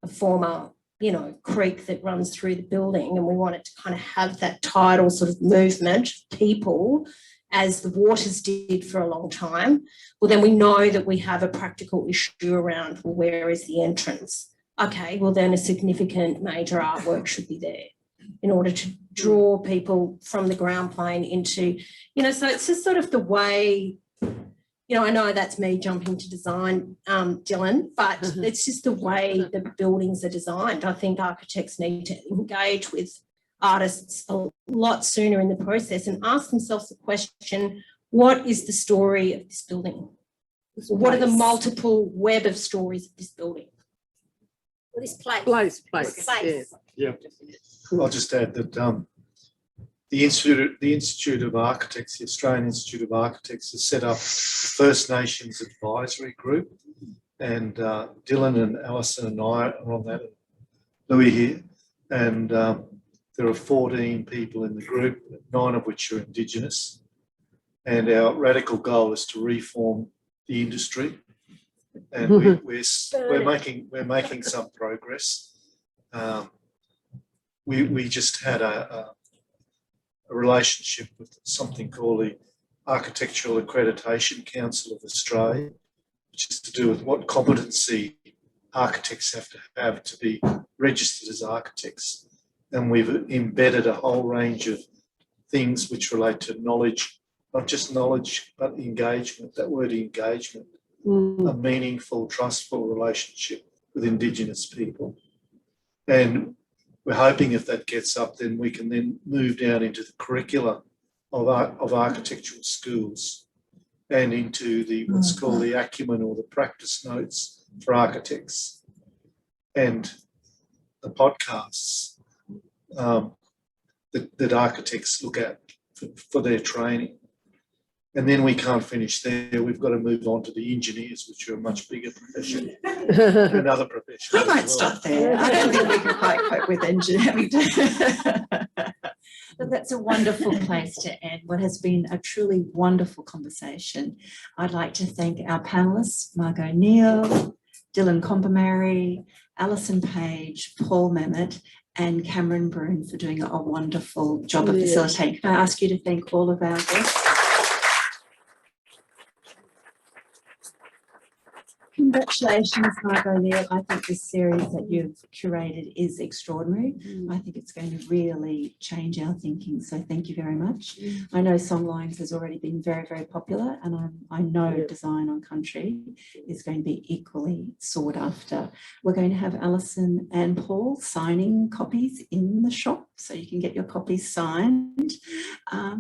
a former, you know, creek that runs through the building, and we want it to kind of have that tidal sort of movement, people, as the waters did for a long time, well, then we know that we have a practical issue around, well, where is the entrance? Okay, well, then a significant major artwork should be there in order to draw people from the ground plane into, you know, so it's just sort of the way, you know, I know that's me jumping to design, Dylan, but it's just the way the buildings are designed. I think architects need to engage with artists a lot sooner in the process and ask themselves the question, what is the story of this building? What are the multiple web of stories of this building? Or this place? Place. Yeah. I'll just add that the Institute of Architects, the Australian Institute of Architects, has set up the First Nations Advisory Group, and Dylan and Alison and I are on that, Louis here, and there are 14 people in the group, 9 of which are Indigenous, and our radical goal is to reform the industry, and we're making some progress. We just had a relationship with something called the Architectural Accreditation Council of Australia, which is to do with what competency architects have to be registered as architects. And we've embedded a whole range of things which relate to knowledge, not just knowledge, but engagement, that word engagement, a meaningful, trustful relationship with Indigenous people. And we're hoping if that gets up, then we can then move down into the curricula of architectural schools and into the what's called the acumen or the practice notes for architects, and the podcasts that architects look at for their training. And then we can't finish there. We've got to move on to the engineers, which are a much bigger profession, another profession. We might start there. I don't think we can quite cope with engineering. But that's a wonderful place to end what has been a truly wonderful conversation. I'd like to thank our panellists, Margot Neal, Dylan Combermary, Alison Page, Paul Memmott, and Cameron Broome for doing a wonderful job of facilitating. Can I ask you to thank all of our guests? Congratulations, Margot Neal. I think this series that you've curated is extraordinary. I think it's going to really change our thinking. So thank you very much. I know Songlines has already been very, very popular, and I know Design on Country is going to be equally sought after. We're going to have Alison and Paul signing copies in the shop, so you can get your copies signed.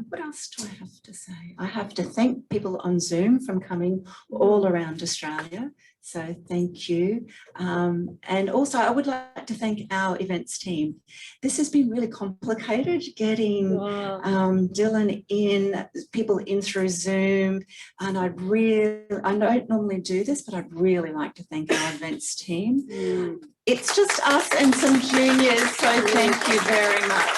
What else do I have to say? I have to thank people on Zoom from coming all around Australia. So thank you. And also I would like to thank our events team. This has been really complicated, getting Dylan in, people in through Zoom. And I don't normally do this, but I'd really like to thank our events team. It's just us and some juniors, so thank you very much.